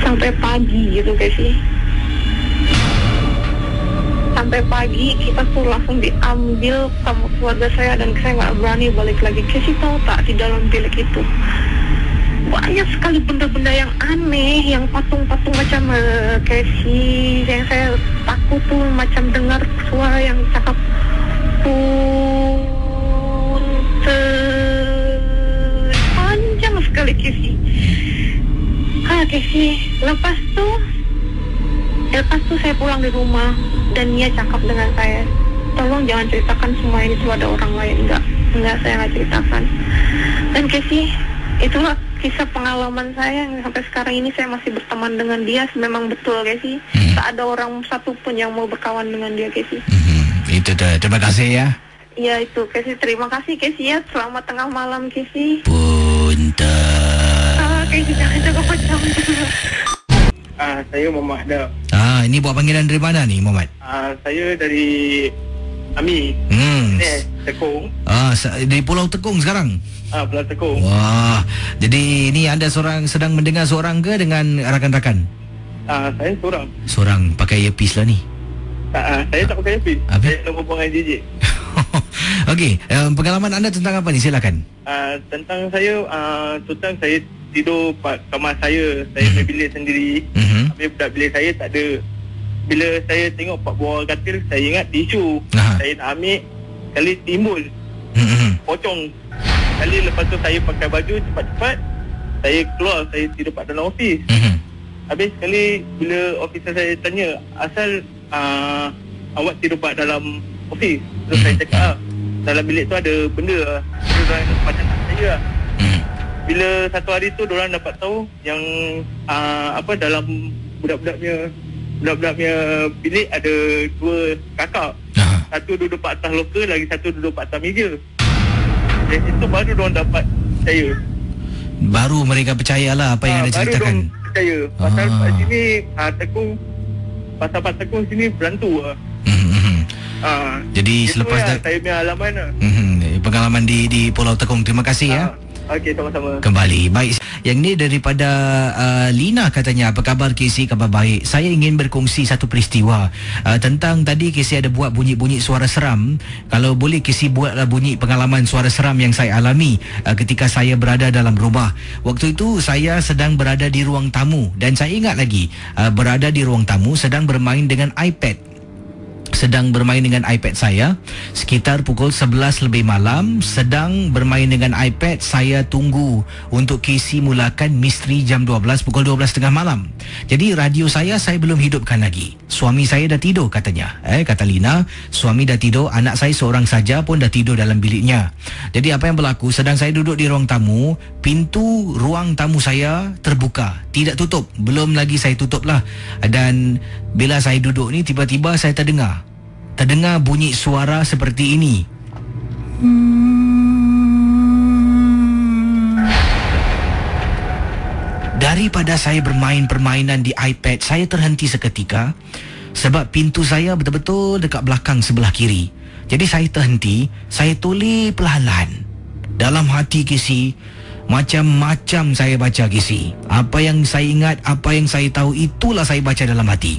Speaker 3: sampai pagi gitu, Casey. Sampai pagi kita tuh langsung diambil sama keluarga saya dan saya nggak berani balik lagi. Casey, tahu tak, di dalam bilik itu banyak sekali benda-benda yang aneh, yang patung-patung macam Casey, yang saya takut tuh macam dengar suara yang cakap punten, panjang sekali, Casey. Casey, lepas itu saya pulang di rumah dan dia cakap dengan saya, tolong jangan ceritakan semua ini kalau ada orang lain. Enggak, saya nggak ceritakan. Dan Casey, itulah kisah pengalaman saya yang sampai sekarang ini saya masih berteman dengan dia. Memang betul Casey, tak ada orang satupun yang mau berkawan dengan dia Casey.
Speaker 1: Itu dah. Terima kasih ya.
Speaker 3: Iya itu Casey, terima kasih Casey ya. Selamat tengah malam Casey.
Speaker 1: Punten.
Speaker 3: Casey jangan jaga macam tu.
Speaker 2: Saya Muhammad Adab.
Speaker 1: Ini buat panggilan dari mana ni Muhammad?
Speaker 2: Saya dari Ami. Tekong.
Speaker 1: Dari Pulau Tekong sekarang?
Speaker 2: Pulau Tekong.
Speaker 1: Wah, jadi ni anda sedang mendengar seorang ke dengan rakan-rakan?
Speaker 2: Saya seorang.
Speaker 1: Seorang, pakai earpiece lah ni.
Speaker 2: Saya tak pakai earpiece. Saya nak berbual dengan DJ.
Speaker 1: Okey, pengalaman anda tentang apa ni? Silakan.
Speaker 2: Tentang saya tidur kamar saya main bilik sendiri. Habis budak bilik saya tak ada. Bila saya tengok pak buah katil, saya ingat tisu. Saya nak ambil, kali timbul pocong. Kali lepas tu saya pakai baju cepat-cepat, saya keluar, saya tidur kat dalam ofis. Habis sekali bila officer saya tanya, asal awak tidur kat dalam ofis? Terus saya cakap, dalam bilik tu ada benda. Terus orang macam tak percaya lah. Bila satu hari tu diorang dapat tahu yang dalam budak-budak punya bilik ada 2 kakak. Satu duduk kat atas loker, lagi satu duduk kat atas meja. Dari situ baru diorang dapat percaya.
Speaker 1: Baru mereka percayalah apa yang anda ceritakan.
Speaker 2: Baru diorang percaya. Pasal kat sini Tekong, pasal Pak Tekong sini berantu lah. Jadi
Speaker 1: selepas
Speaker 2: saya punya alaman lah.
Speaker 1: Pengalaman di Pulau Tekong. Terima kasih ya.
Speaker 2: Okey, sama-sama.
Speaker 1: Kembali. Baik. Yang ni daripada Lina katanya, apa khabar Casey? Khabar baik. Saya ingin berkongsi satu peristiwa tentang tadi Casey ada buat bunyi-bunyi suara seram. Kalau boleh Casey buatlah bunyi pengalaman suara seram yang saya alami ketika saya berada dalam rumah. Waktu itu saya sedang berada di ruang tamu dan saya ingat lagi berada di ruang tamu sedang bermain dengan iPad. Saya sekitar pukul 11 lebih malam, sedang bermain dengan iPad. Saya tunggu untuk Casey mulakan misteri jam 12 pukul 12.30 malam. Jadi radio saya belum hidupkan lagi. Suami saya dah tidur katanya. Kata Lina, suami dah tidur, anak saya seorang saja pun dah tidur dalam biliknya. Jadi apa yang berlaku, sedang saya duduk di ruang tamu, pintu ruang tamu saya terbuka, tidak tutup. Belum lagi saya tutup lah. Dan bila saya duduk ni, tiba-tiba saya terdengar bunyi suara seperti ini. Daripada saya bermain permainan di iPad, saya terhenti seketika sebab pintu saya betul-betul dekat belakang sebelah kiri. Jadi saya terhenti, saya toleh perlahan-lahan. Dalam hati Casey, macam-macam saya baca Casey. Apa yang saya ingat, apa yang saya tahu, itulah saya baca dalam hati.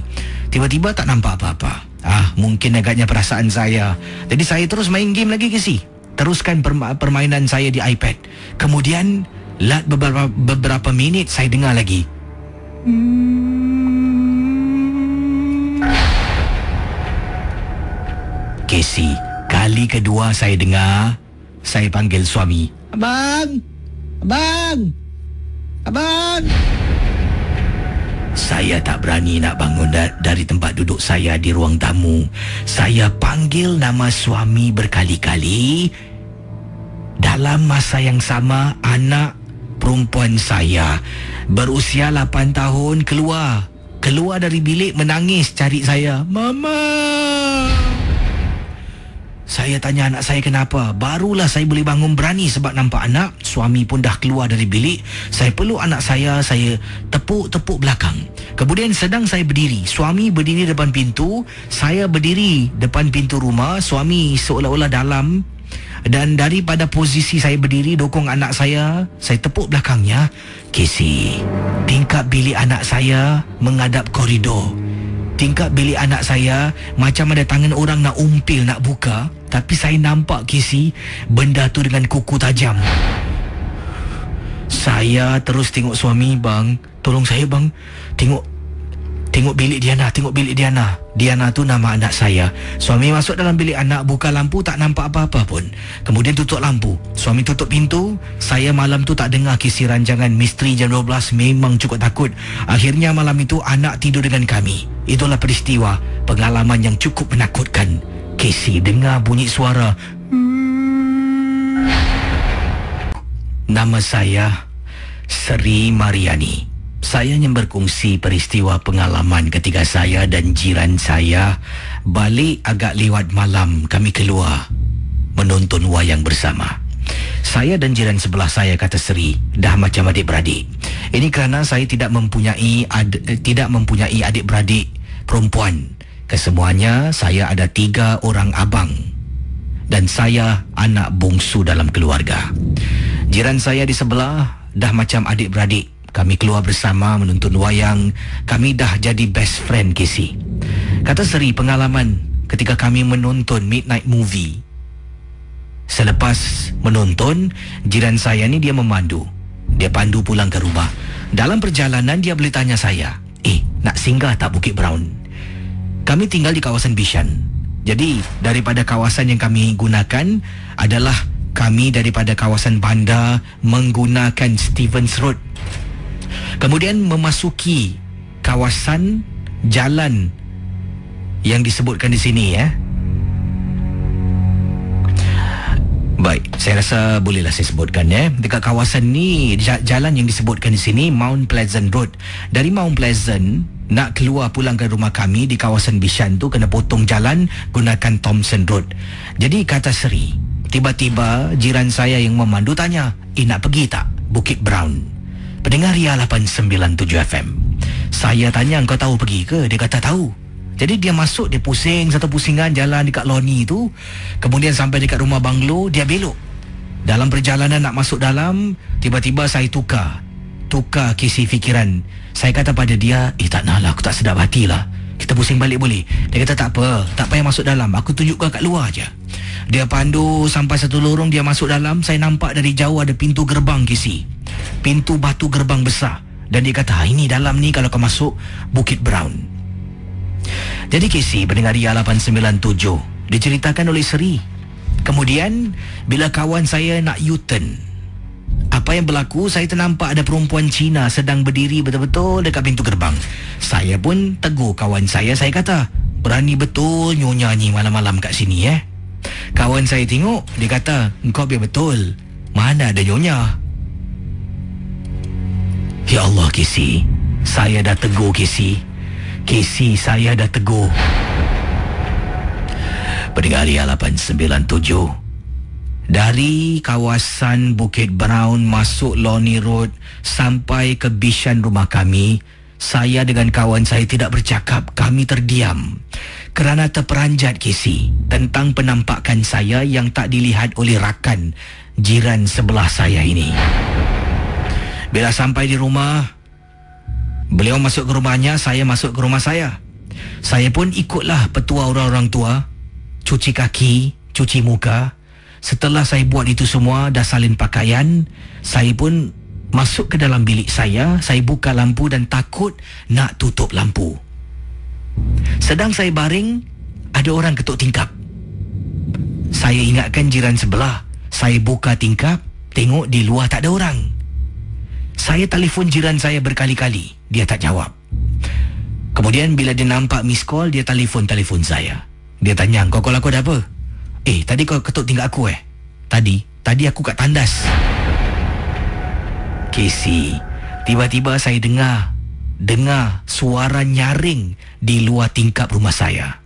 Speaker 1: Tiba-tiba tak nampak apa-apa. Mungkin agaknya perasaan saya. Jadi saya terus main game lagi Casey. Teruskan permainan saya di iPad. Kemudian beberapa minit saya dengar lagi. Casey, kali kedua saya dengar, saya panggil suami. Abang! Saya tak berani nak bangun dari tempat duduk saya di ruang tamu. Saya panggil nama suami berkali-kali. Dalam masa yang sama, anak perempuan saya berusia 8 tahun keluar dari bilik menangis cari saya. Mama! Saya tanya anak saya kenapa. Barulah saya boleh bangun berani sebab nampak anak. Suami pun dah keluar dari bilik. Saya peluk anak saya tepuk belakang. Kemudian sedang saya berdiri, suami berdiri depan pintu, saya berdiri depan pintu rumah. Suami seolah-olah dalam. Dan daripada posisi saya berdiri dokong anak saya tepuk belakangnya. Casey, tingkap bilik anak saya menghadap koridor. Tingkap bilik anak saya macam ada tangan orang nak umpil, nak buka. Tapi saya nampak Casey, benda tu dengan kuku tajam. Saya terus tengok suami, bang, tolong saya bang, tengok Tengok bilik Diana, tengok bilik Diana. Diana tu nama anak saya. Suami masuk dalam bilik anak, buka lampu, tak nampak apa-apa pun. Kemudian tutup lampu. Suami tutup pintu. Saya malam tu tak dengar kisah ranjangan Misteri Jam 12. Memang cukup takut. Akhirnya malam itu anak tidur dengan kami. Itulah peristiwa, pengalaman yang cukup menakutkan. Casey dengar bunyi suara. Nama saya Sri Mariani. Saya yang berkongsi peristiwa pengalaman ketika saya dan jiran saya balik agak lewat malam. Kami keluar menonton wayang bersama. Saya dan jiran sebelah saya, kata Sri, dah macam adik-beradik. Ini kerana saya tidak mempunyai adik-beradik perempuan. Kesemuanya saya ada 3 orang abang dan saya anak bongsu dalam keluarga. Jiran saya di sebelah dah macam adik-beradik. Kami keluar bersama menonton wayang. Kami dah jadi best friend, Casey. Kata Seri, pengalaman ketika kami menonton midnight movie. Selepas menonton, jiran saya ni dia memandu. Dia pandu pulang ke rumah. Dalam perjalanan dia boleh tanya saya, nak singgah tak Bukit Brown? Kami tinggal di kawasan Bishan. Jadi daripada kawasan yang kami gunakan adalah kami daripada kawasan bandar menggunakan Stevens Road. Kemudian memasuki kawasan jalan yang disebutkan di sini, Baik, saya rasa bolehlah saya sebutkan, Dekat kawasan ni, jalan yang disebutkan di sini Mount Pleasant Road. Dari Mount Pleasant nak keluar pulang ke rumah kami di kawasan Bishan tu kena potong jalan gunakan Thompson Road. Jadi kata Seri, tiba-tiba jiran saya yang memandu tanya, nak pergi tak Bukit Brown? Pendengar Ria 897 FM. Saya tanya, kau tahu pergi ke? Dia kata tahu. Jadi dia masuk, dia pusing satu pusingan jalan dekat Loni tu. Kemudian sampai dekat rumah banglo, dia belok. Dalam perjalanan nak masuk dalam, tiba-tiba saya tukar kisi fikiran. Saya kata pada dia, tak nak lah, aku tak sedap hati lah. Kita pusing balik boleh? Dia kata tak apa, tak payah masuk dalam, aku tunjukkan kat luar je. Dia pandu sampai satu lorong, dia masuk dalam. Saya nampak dari jauh ada pintu gerbang, Kisi. Pintu batu gerbang besar. Dan dia kata, ini dalam ni kalau kau masuk Bukit Brown. Jadi Kisi, pendengar Ria 897, diceritakan oleh Seri. Kemudian bila kawan saya nak U-turn, apa yang berlaku, saya ternampak ada perempuan Cina sedang berdiri betul-betul dekat pintu gerbang. Saya pun tegur kawan saya kata, berani betul nyonya ni malam-malam kat sini, Kawan saya tengok, dia kata, engkau biar betul, mana ada nyonya. Ya Allah, Kisi, saya dah tegur, Kisi, saya dah tegur. Pendengar Ria 897, dari kawasan Bukit Brown masuk Loni Road sampai ke Bishan rumah kami, saya dengan kawan saya tidak bercakap. Kami terdiam kerana terperanjat, Casey, tentang penampakan saya yang tak dilihat oleh rakan jiran sebelah saya ini. Bila sampai di rumah, beliau masuk ke rumahnya, saya masuk ke rumah saya. Saya pun ikutlah petua orang-orang tua, cuci kaki, cuci muka. Setelah saya buat itu semua, dah salin pakaian, saya pun masuk ke dalam bilik saya buka lampu dan takut nak tutup lampu. Sedang saya baring, ada orang ketuk tingkap. Saya ingatkan jiran sebelah. Saya buka tingkap, tengok di luar tak ada orang. Saya telefon jiran saya berkali-kali, dia tak jawab. Kemudian bila dia nampak miss call, dia telefon saya. Dia tanya, kau call aku ada apa? Tadi kau ketuk tingkap aku Tadi aku kat tandas. Casey, tiba-tiba saya dengar suara nyaring di luar tingkap rumah saya.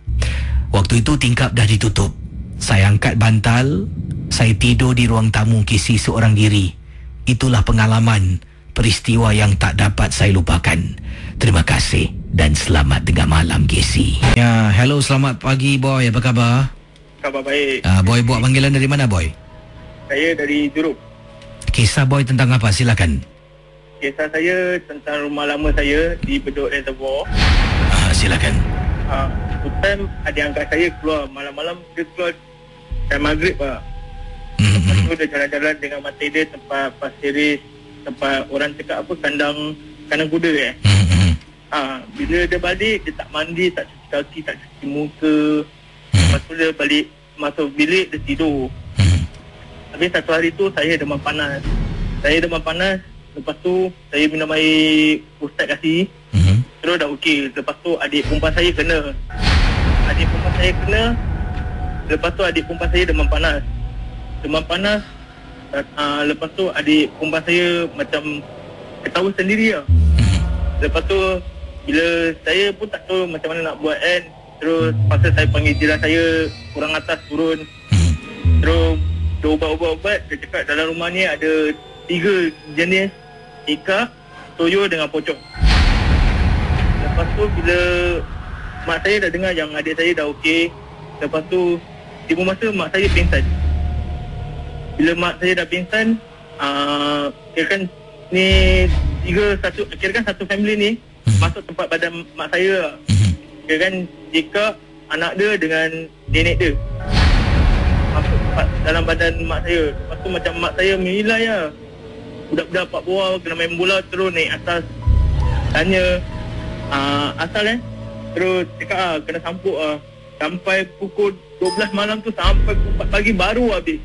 Speaker 1: Waktu itu tingkap dah ditutup. Saya angkat bantal, saya tidur di ruang tamu, Casey, seorang diri. Itulah pengalaman, peristiwa yang tak dapat saya lupakan. Terima kasih dan selamat tengah malam, Casey. Ya, hello, selamat pagi, boy. Apa khabar?
Speaker 4: Khabar baik.
Speaker 1: Boy buat panggilan dari mana, boy?
Speaker 4: Saya dari Juruk.
Speaker 1: Kisah boy tentang apa? Silakan.
Speaker 4: Kisah saya tentang rumah lama saya di Bedok Reservoir.
Speaker 1: Silakan.
Speaker 4: Time adik angkat saya keluar malam-malam, dia keluar time maghrib Pak. Lepas tu dia jalan-jalan dengan mata dia tempat pasir ris, tempat orang cakap apa, kandang kuda Bila dia balik, dia tak mandi, tak cuci kaki, tak cuci muka. Lepas tu dia balik masuk bilik, dia tidur. Habis satu hari tu saya demam panas. Lepas tu saya minum air ustaz kasih. Terus dah okey. Lepas tu adik perempuan saya kena. Lepas tu adik perempuan saya demam panas. Lepas tu adik perempuan saya macam ketawa sendiri lah. Lepas tu bila saya pun tak tahu macam mana nak buat kan. Terus pasal saya panggil jiran saya kurang atas turun. Terus dia ubat-ubat. Dia cakap dalam rumah ni ada 3 jenis ikat, toyo dengan pocong. Lepas tu bila mak saya dah dengar yang adik saya dah okey. Lepas tu tiba masa mak saya pingsan. Bila mak saya dah pingsan, kirakan ni kirakan satu family ni masuk tempat badan mak saya. Kirakan jika anak dia dengan nenek dia masuk tempat dalam badan mak saya. Lepas tu macam mak saya menilai lah. Budak-budak pak bawah kena main bola terus naik atas. Tanya asal terus cakap kena sampuk sampai pukul 12 malam tu sampai pukul 4 pagi baru habis.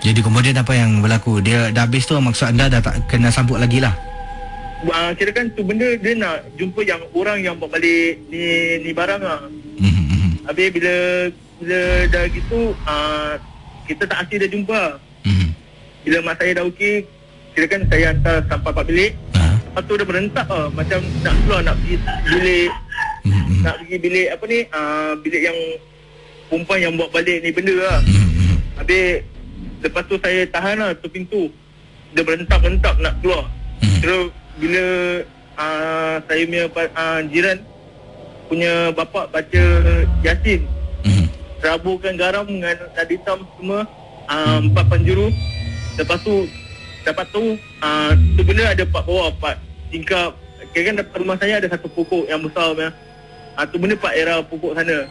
Speaker 1: Jadi kemudian apa yang berlaku? Dia dah habis tu, maksud anda dah tak kena sampuk lagi lah?
Speaker 4: Kirakan tu benda dia nak jumpa yang orang yang bawa balik ni barang lah. Habis bila dah gitu kita tak asyik dah jumpa. Bila mak saya dah okey, kirakan saya hantar sampai 4 bilik. Lepas tu dia berentak macam nak keluar, nak pergi bilik. Nak pergi bilik apa ni, bilik yang perempuan yang buat balik ni benda lah. Habis lepas tu saya tahan lah tu pintu. Dia berentak-berentak nak keluar. Terus bila saya punya jiran punya bapak baca Yasin, rabukan garam dengan tadi hitam semua, 4 penjuru. Lepas tu dapat tu benda ada 4 bawah, 4 tingkap. Kira-kira depan rumah saya ada satu pokok yang besar punya. Tu benda 4 era pokok sana.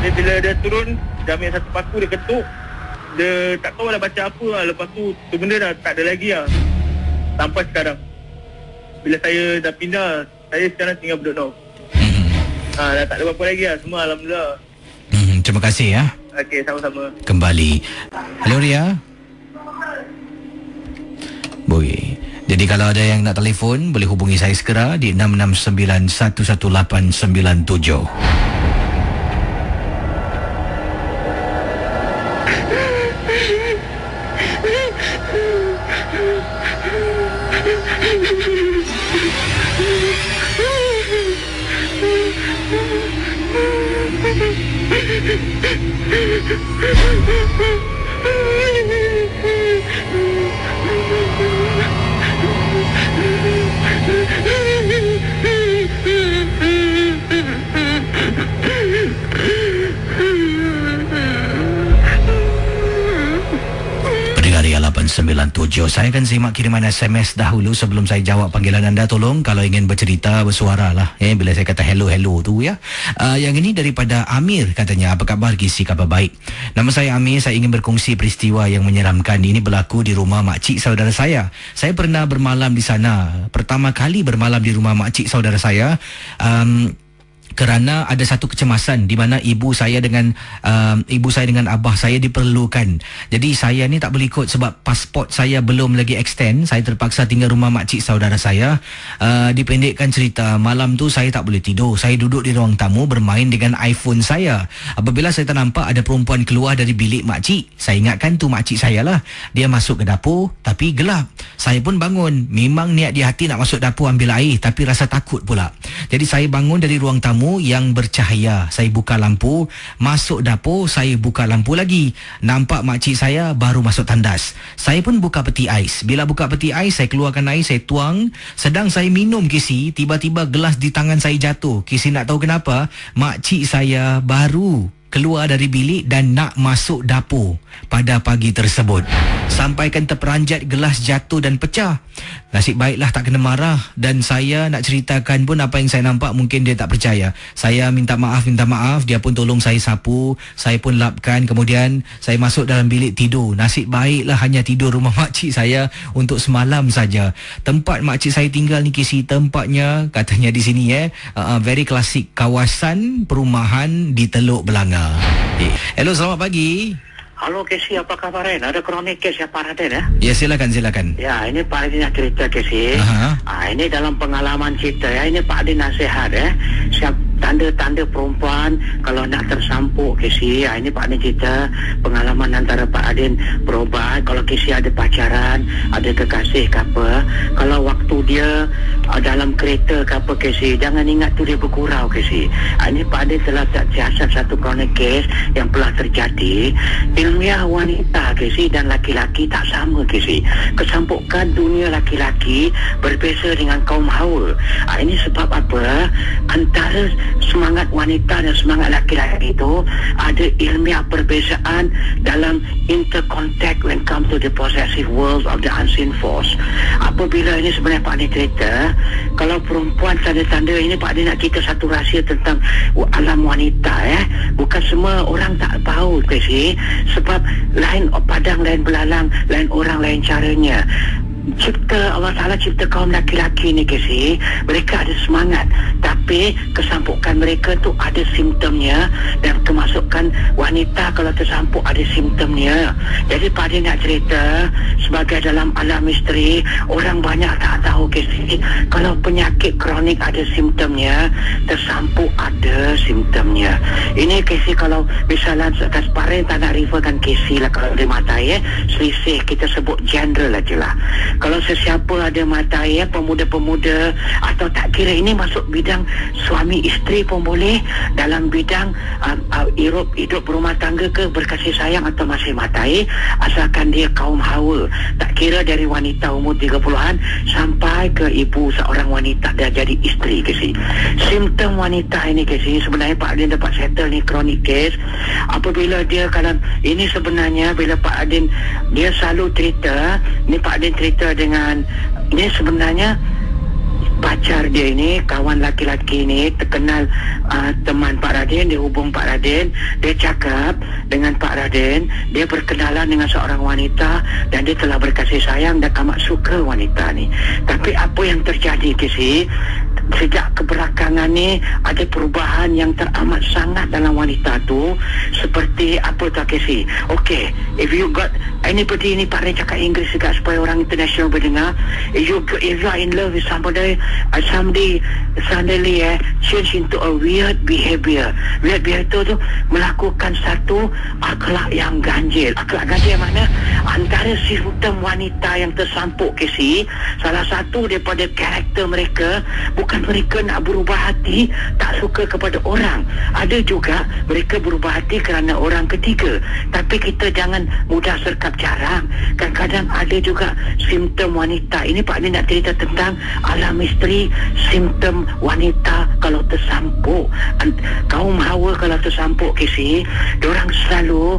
Speaker 4: Jadi bila dia turun, dia ambil satu paku, dia ketuk. Dia tak tahu lah baca apa lah. Lepas tu benda dah tak ada lagi lah sampai sekarang. Bila saya dah pindah, saya sekarang tinggal Bedok North. Dah tak ada apa-apa lagi lah. Semua alhamdulillah.
Speaker 1: Terima kasih ya.
Speaker 4: Okey, sama-sama.
Speaker 1: Kembali. Halo Ria. Boleh. Jadi kalau ada yang nak telefon, boleh hubungi saya segera di 669-11897. Pendengar 897, saya akan simak kiriman SMS dahulu sebelum saya jawab panggilan anda. Tolong kalau ingin bercerita, bersuara lah bila saya kata hello tu ya. Yang ini daripada Amir, katanya, apa khabar Gizi, kabar baik. Nama saya Amir, saya ingin berkongsi peristiwa yang menyeramkan. Ini berlaku di rumah makcik saudara saya. Saya pernah bermalam di sana. Pertama kali bermalam di rumah makcik saudara saya kerana ada satu kecemasan di mana ibu saya dengan abah saya diperlukan. Jadi saya ni tak boleh ikut sebab pasport saya belum lagi extend. Saya terpaksa tinggal rumah makcik saudara saya. Dipendekkan cerita, malam tu saya tak boleh tidur. Saya duduk di ruang tamu bermain dengan iPhone saya. Apabila saya ternampak ada perempuan keluar dari bilik makcik. Saya ingatkan tu makcik saya lah. Dia masuk ke dapur tapi gelap. Saya pun bangun. Memang niat di hati nak masuk dapur ambil air, tapi rasa takut pula. Jadi saya bangun dari ruang tamu yang bercahaya. Saya buka lampu, masuk dapur, saya buka lampu lagi. Nampak makcik saya baru masuk tandas. Saya pun buka peti ais. Bila buka peti ais, saya keluarkan air, saya tuang. Sedang saya minum Kisi, tiba-tiba gelas di tangan saya jatuh. Kisi nak tahu kenapa? Makcik saya baru keluar dari bilik dan nak masuk dapur pada pagi tersebut. Sampaikan terperanjat gelas jatuh dan pecah. Nasib baiklah tak kena marah, dan saya nak ceritakan pun apa yang saya nampak mungkin dia tak percaya. Saya minta maaf, dia pun tolong saya sapu, saya pun lapkan, kemudian saya masuk dalam bilik tidur. Nasib baiklah hanya tidur rumah makcik saya untuk semalam saja. Tempat makcik saya tinggal ni Casey, tempatnya katanya di sini very klasik, kawasan perumahan di Teluk Belanga. Hello, selamat pagi.
Speaker 5: Halo Casey, apa kabar Ren? Ada kronik kes ya Pak Raden ya?
Speaker 1: Ya, silakan.
Speaker 5: Ya, ini Pak Raden nak cerita Casey. Ini dalam pengalaman kita ya. Ini Pak Raden nasihat ya. Siap tanda-tanda perempuan kalau nak tersampuk Casey. Ini Pak Raden cerita pengalaman antara Pak Raden berobat. Kalau Casey ada pacaran, ada kekasih ke apa, kalau waktu dia dalam kereta ke apa Casey, jangan ingat tu dia bergurau Casey. Ini Pak Raden telah siasat satu kronik kes yang telah terjadi. Ilmiah wanita Casey dan laki-laki tak sama Casey. Kesampukan dunia laki-laki berbeza dengan kaum hawa. Ini sebab apa? Antara semangat wanita dan semangat laki-laki itu ada ilmiah perbezaan dalam intercontact when come to the possessive world of the unseen force. Apabila ini sebenarnya Pak Adi cerita, kalau perempuan tanda-tanda ini Pak Adi nak cerita satu rahsia tentang alam wanita bukan semua orang tak tahu Casey, sebab lain padang, lain belalang, lain orang, lain caranya. Allah Ta'ala cipta kaum laki-laki ni Casey, mereka ada semangat, tapi kesampukan mereka tu ada simptomnya, dan kemasukan wanita kalau tersampuk ada simptomnya. Jadi Pak Adi nak cerita sebagai dalam alam misteri, orang banyak tak tahu Casey, kalau penyakit kronik ada simptomnya, tersampuk ada simptomnya. Ini Casey, kalau misalnya Kasparin tak nak referkan Casey lah, kalau dia mata selisih, kita sebut general aja lah. Kalau sesiapa ada mata pemuda-pemuda atau tak kira ini masuk bidang suami isteri pun boleh, dalam bidang hidup berumah tangga ke, berkasih sayang atau masih mata asalkan dia kaum hawa, tak kira dari wanita umur 30-an sampai ke ibu seorang wanita dah jadi isteri Casey. Simptom wanita ini Casey, sebenarnya Pak Adin dapat settle ni kronik case. Apabila dia kalau ini sebenarnya bila Pak Adin dia selalu cerita, ni Pak Adin cerita dengan ini sebenarnya pacar dia ini, kawan laki-laki ini terkenal teman Pak Raden, dia hubung Pak Raden, dia cakap dengan Pak Raden, dia berkenalan dengan seorang wanita dan dia telah berkasih sayang dan amat suka wanita ni. Tapi apa yang terjadi Casey, sejak kebelakangan ni ada perubahan yang teramat sangat dalam wanita tu. Seperti apa tak Casey? Okay, if you got anybody, ni Pak Ray cakap Inggeris juga supaya orang international berdengar. If you are in love with somebody suddenly change into a weird behavior. Weird behavior tu melakukan satu akhlak yang ganjil. Akhlak ganjil mana? Antara simptom wanita yang tersampuk Casey, salah satu daripada karakter mereka, bukan mereka nak berubah hati tak suka kepada orang. Ada juga mereka berubah hati kerana orang ketiga. Tapi kita jangan mudah serkap jarang. Kadang-kadang ada juga simptom wanita. Ini Pak Adi nak cerita tentang alam misteri simptom wanita kalau tersampuk. Kaum hawa kalau tersampuk Casey, diorang selalu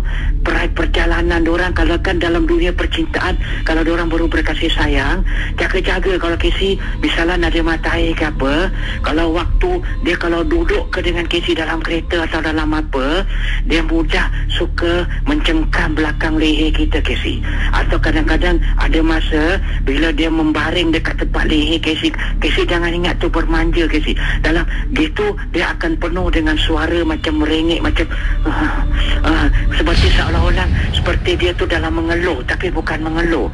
Speaker 5: perjalanan diorang kalau kan dalam dunia percintaan, kalau diorang baru berkasih sayang, jaga-jaga kalau Casey misalnya ada mata air ke apa, kalau waktu dia kalau duduk ke dengan Casey dalam kereta atau dalam apa, dia mudah suka mencengkam belakang leher kita Casey. Atau kadang-kadang ada masa bila dia membaring dekat tempat leher Casey jangan ingat tu bermanja Casey. Dalam gitu dia akan penuh dengan suara macam merengek, macam seperti seolah-olah seperti dia tu dalam mengeluh, tapi bukan mengeluh.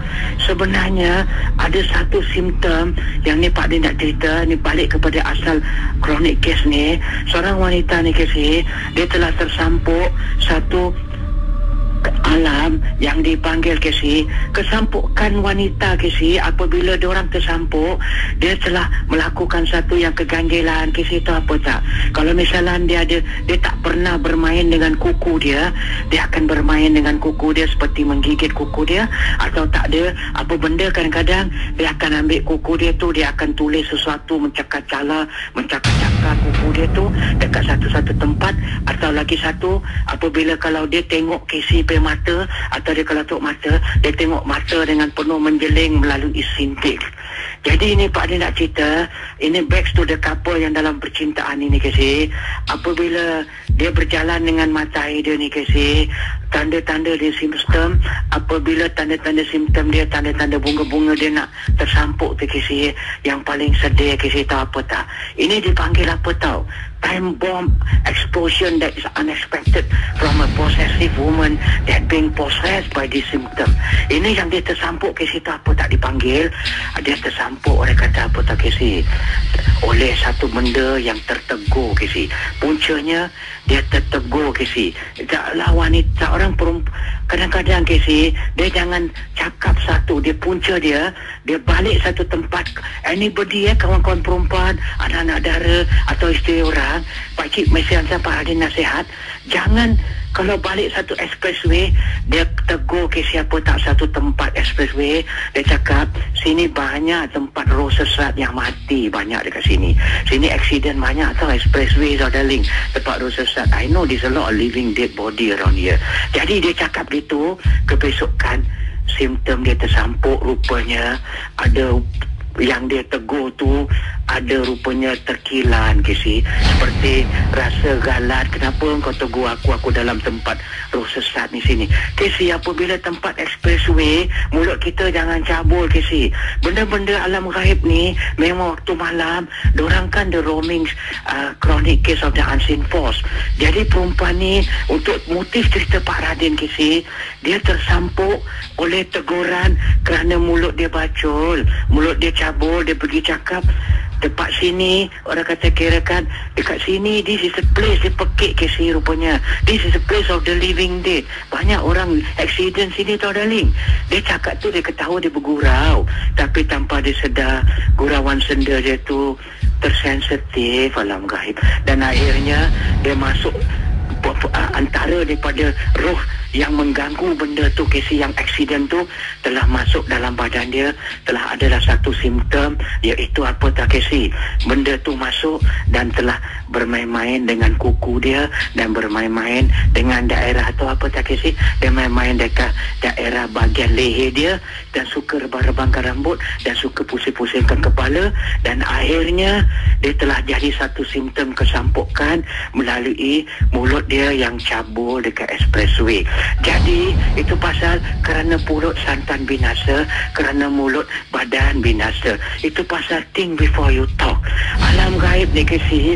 Speaker 5: Sebenarnya ada satu simptom yang ni Pak Din nak cerita, ni balik kepada asal kronik kes ni. Seorang wanita ni Casey, dia telah tersampuk satu alam yang dipanggil Casey, kesampukan wanita Casey, apabila diorang tersampuk, dia telah melakukan satu yang keganjilan Casey. Tahu apa tak? Kalau misalnya dia tak pernah bermain dengan kuku dia akan bermain dengan kuku dia seperti menggigit kuku dia, atau tak ada apa benda, kadang-kadang dia akan ambil kuku dia tu, dia akan tulis sesuatu, mencakar-cakar kuku dia tu dekat satu-satu tempat. Atau lagi satu, apabila kalau dia tengok Casey pe mata, atau dia kalau tengok mata, dia tengok mata dengan penuh menjeling melalui sintik. Jadi ini Pak dia nak cerita, ini back to the couple yang dalam percintaan ini Casey. Apabila dia berjalan dengan mata air dia ni Casey, tanda-tanda dia simptom, apabila tanda-tanda simptom dia, tanda-tanda bunga-bunga dia nak tersampuk tu Casey, yang paling sedih Casey tahu apa tak? Ini dipanggil apa tahu? Time bomb explosion that is unexpected from a possessive woman that being possessed by this symptom. Ini yang dia tersampuk Casey tahu apa tak dipanggil? Dia tersampuk oleh kata apa tak Casey? Oleh satu benda yang tertegur Casey. Puncanya dia tertegur Casey. Taklah wanita, orang perempuan kadang-kadang Casey, dia jangan cakap satu, dia punca dia balik satu tempat. Anybody kawan-kawan perempuan, anak-anak dara atau isteri orang, Pak Cik mesti hantar Pak Adin nasihat, jangan kalau balik satu expressway, dia tegur ke siapa tak satu tempat expressway, dia cakap sini banyak tempat roh sesat yang mati, banyak dekat sini. Sini accident banyak tau, expressway tau darling, tempat roh sesat. I know there's a lot of living dead body around here. Jadi dia cakap gitu, kebesokan simptom dia tersampuk, rupanya ada yang dia tegur tu, ada rupanya terkilan Casey, seperti rasa galat. Kenapa engkau tegur aku dalam tempat roh sesat ni sini Casey? Apabila tempat expressway, mulut kita jangan cabul Casey. Benda-benda alam gaib ni memang waktu malam, dorang kan the roaming chronic case of the unseen force. Jadi perempuan ni, untuk motif cerita Pak Radin Casey, dia tersampuk oleh teguran kerana mulut dia bacul, mulut dia cabul. Dia pergi cakap tempat sini, orang kata kirakan dekat sini, this is the place, dia pekik Casey rupanya, this is the place of the living dead. Banyak orang accident sini tau darling. Dia cakap tu, dia ketawa, dia bergurau, tapi tanpa dia sedar gurauan senda dia tu tersensitif alam gaib, dan akhirnya dia masuk antara daripada roh yang mengganggu benda tu Casey, yang accident tu telah masuk dalam badan dia, telah adalah satu simptom, iaitu apa tak Casey? Benda tu masuk dan telah bermain-main dengan kuku dia, dan bermain-main dengan daerah tu apa tak Casey? Dia main-main dekat daerah bahagian leher dia, dan suka rebah-rebahkan rambut, dan suka pusing-pusingkan kepala, dan akhirnya dia telah jadi satu simptom kesampukan melalui mulut dia yang cabul dekat expressway. Jadi itu pasal kerana mulut santan binasa, kerana mulut badan binasa. Itu pasal think before you talk. Alam gaib ni Casey,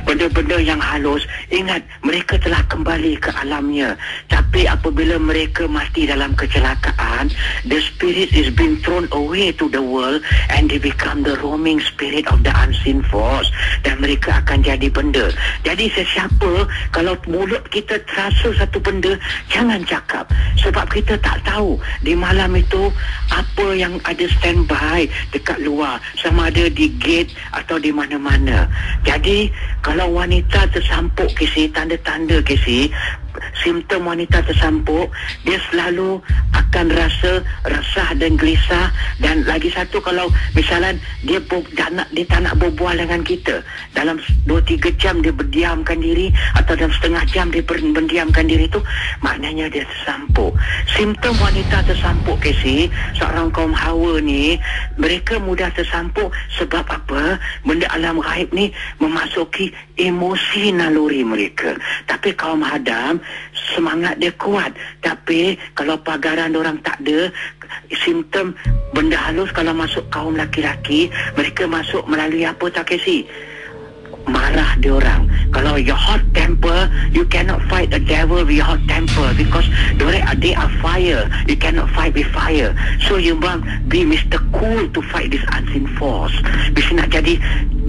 Speaker 5: benda-benda yang halus, ingat mereka telah kembali ke alamnya. Tapi apabila mereka mati dalam kecelakaan, the spirit is being thrown away to the world, and they become the roaming spirit of the unseen force, dan mereka akan jadi benda. Jadi sesiapa, kalau mulut kita terasa satu benda, jangan cakap, sebab kita tak tahu di malam itu apa yang ada standby dekat luar, sama ada di gate atau di mana-mana. Jadi kalau wanita tersampuk Casey, tanda-tanda Casey, simptom wanita tersampuk, dia selalu akan rasa resah dan gelisah. Dan lagi satu, kalau misalnya dia tak nak berbual dengan kita, dalam 2-3 jam dia berdiamkan diri, atau dalam setengah jam dia berdiamkan diri, tu maknanya dia tersampuk. Simptom wanita tersampuk Casey, seorang kaum Hawa ni, mereka mudah tersampuk sebab apa? Benda alam gaib ni memasuki emosi naluri mereka. Tapi kaum Adam, semangat dia kuat, tapi kalau pagaran orang tak ada, simptom benda halus kalau masuk kaum laki-laki, mereka masuk melalui apa tak Casey? Marah dia orang. Kalau your hot temper, you cannot fight the devil with your hot temper, because they are fire. You cannot fight with fire. So you must be Mr. Cool to fight this unseen force. Bisa nak jadi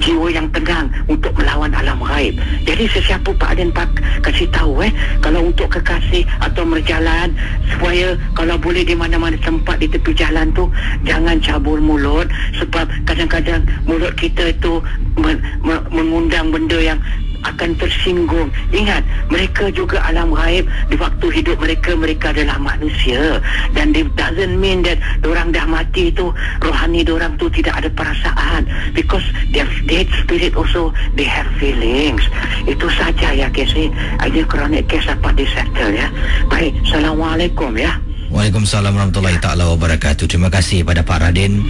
Speaker 5: jiwa yang tenang untuk melawan alam gaib. Jadi sesiapa Pak Adin kasih tahu kalau untuk kekasih atau berjalan, supaya kalau boleh di mana-mana tempat di tepi jalan tu jangan cabul mulut, sebab kadang-kadang mulut kita itu mengundang benda yang akan tersinggung. Ingat, mereka juga alam gaib. Di waktu hidup mereka adalah manusia, dan it doesn't mean that dorang dah mati tu rohani dorang tu tidak ada perasaan, because their dead spirit also they have feelings. Itu saja ya Casey. Ada kronik kes apa di settle ya. Baik, Assalamualaikum ya.
Speaker 1: Waalaikumsalam warahmatullahi taala wabarakatuh. Terima kasih pada Pak Radin.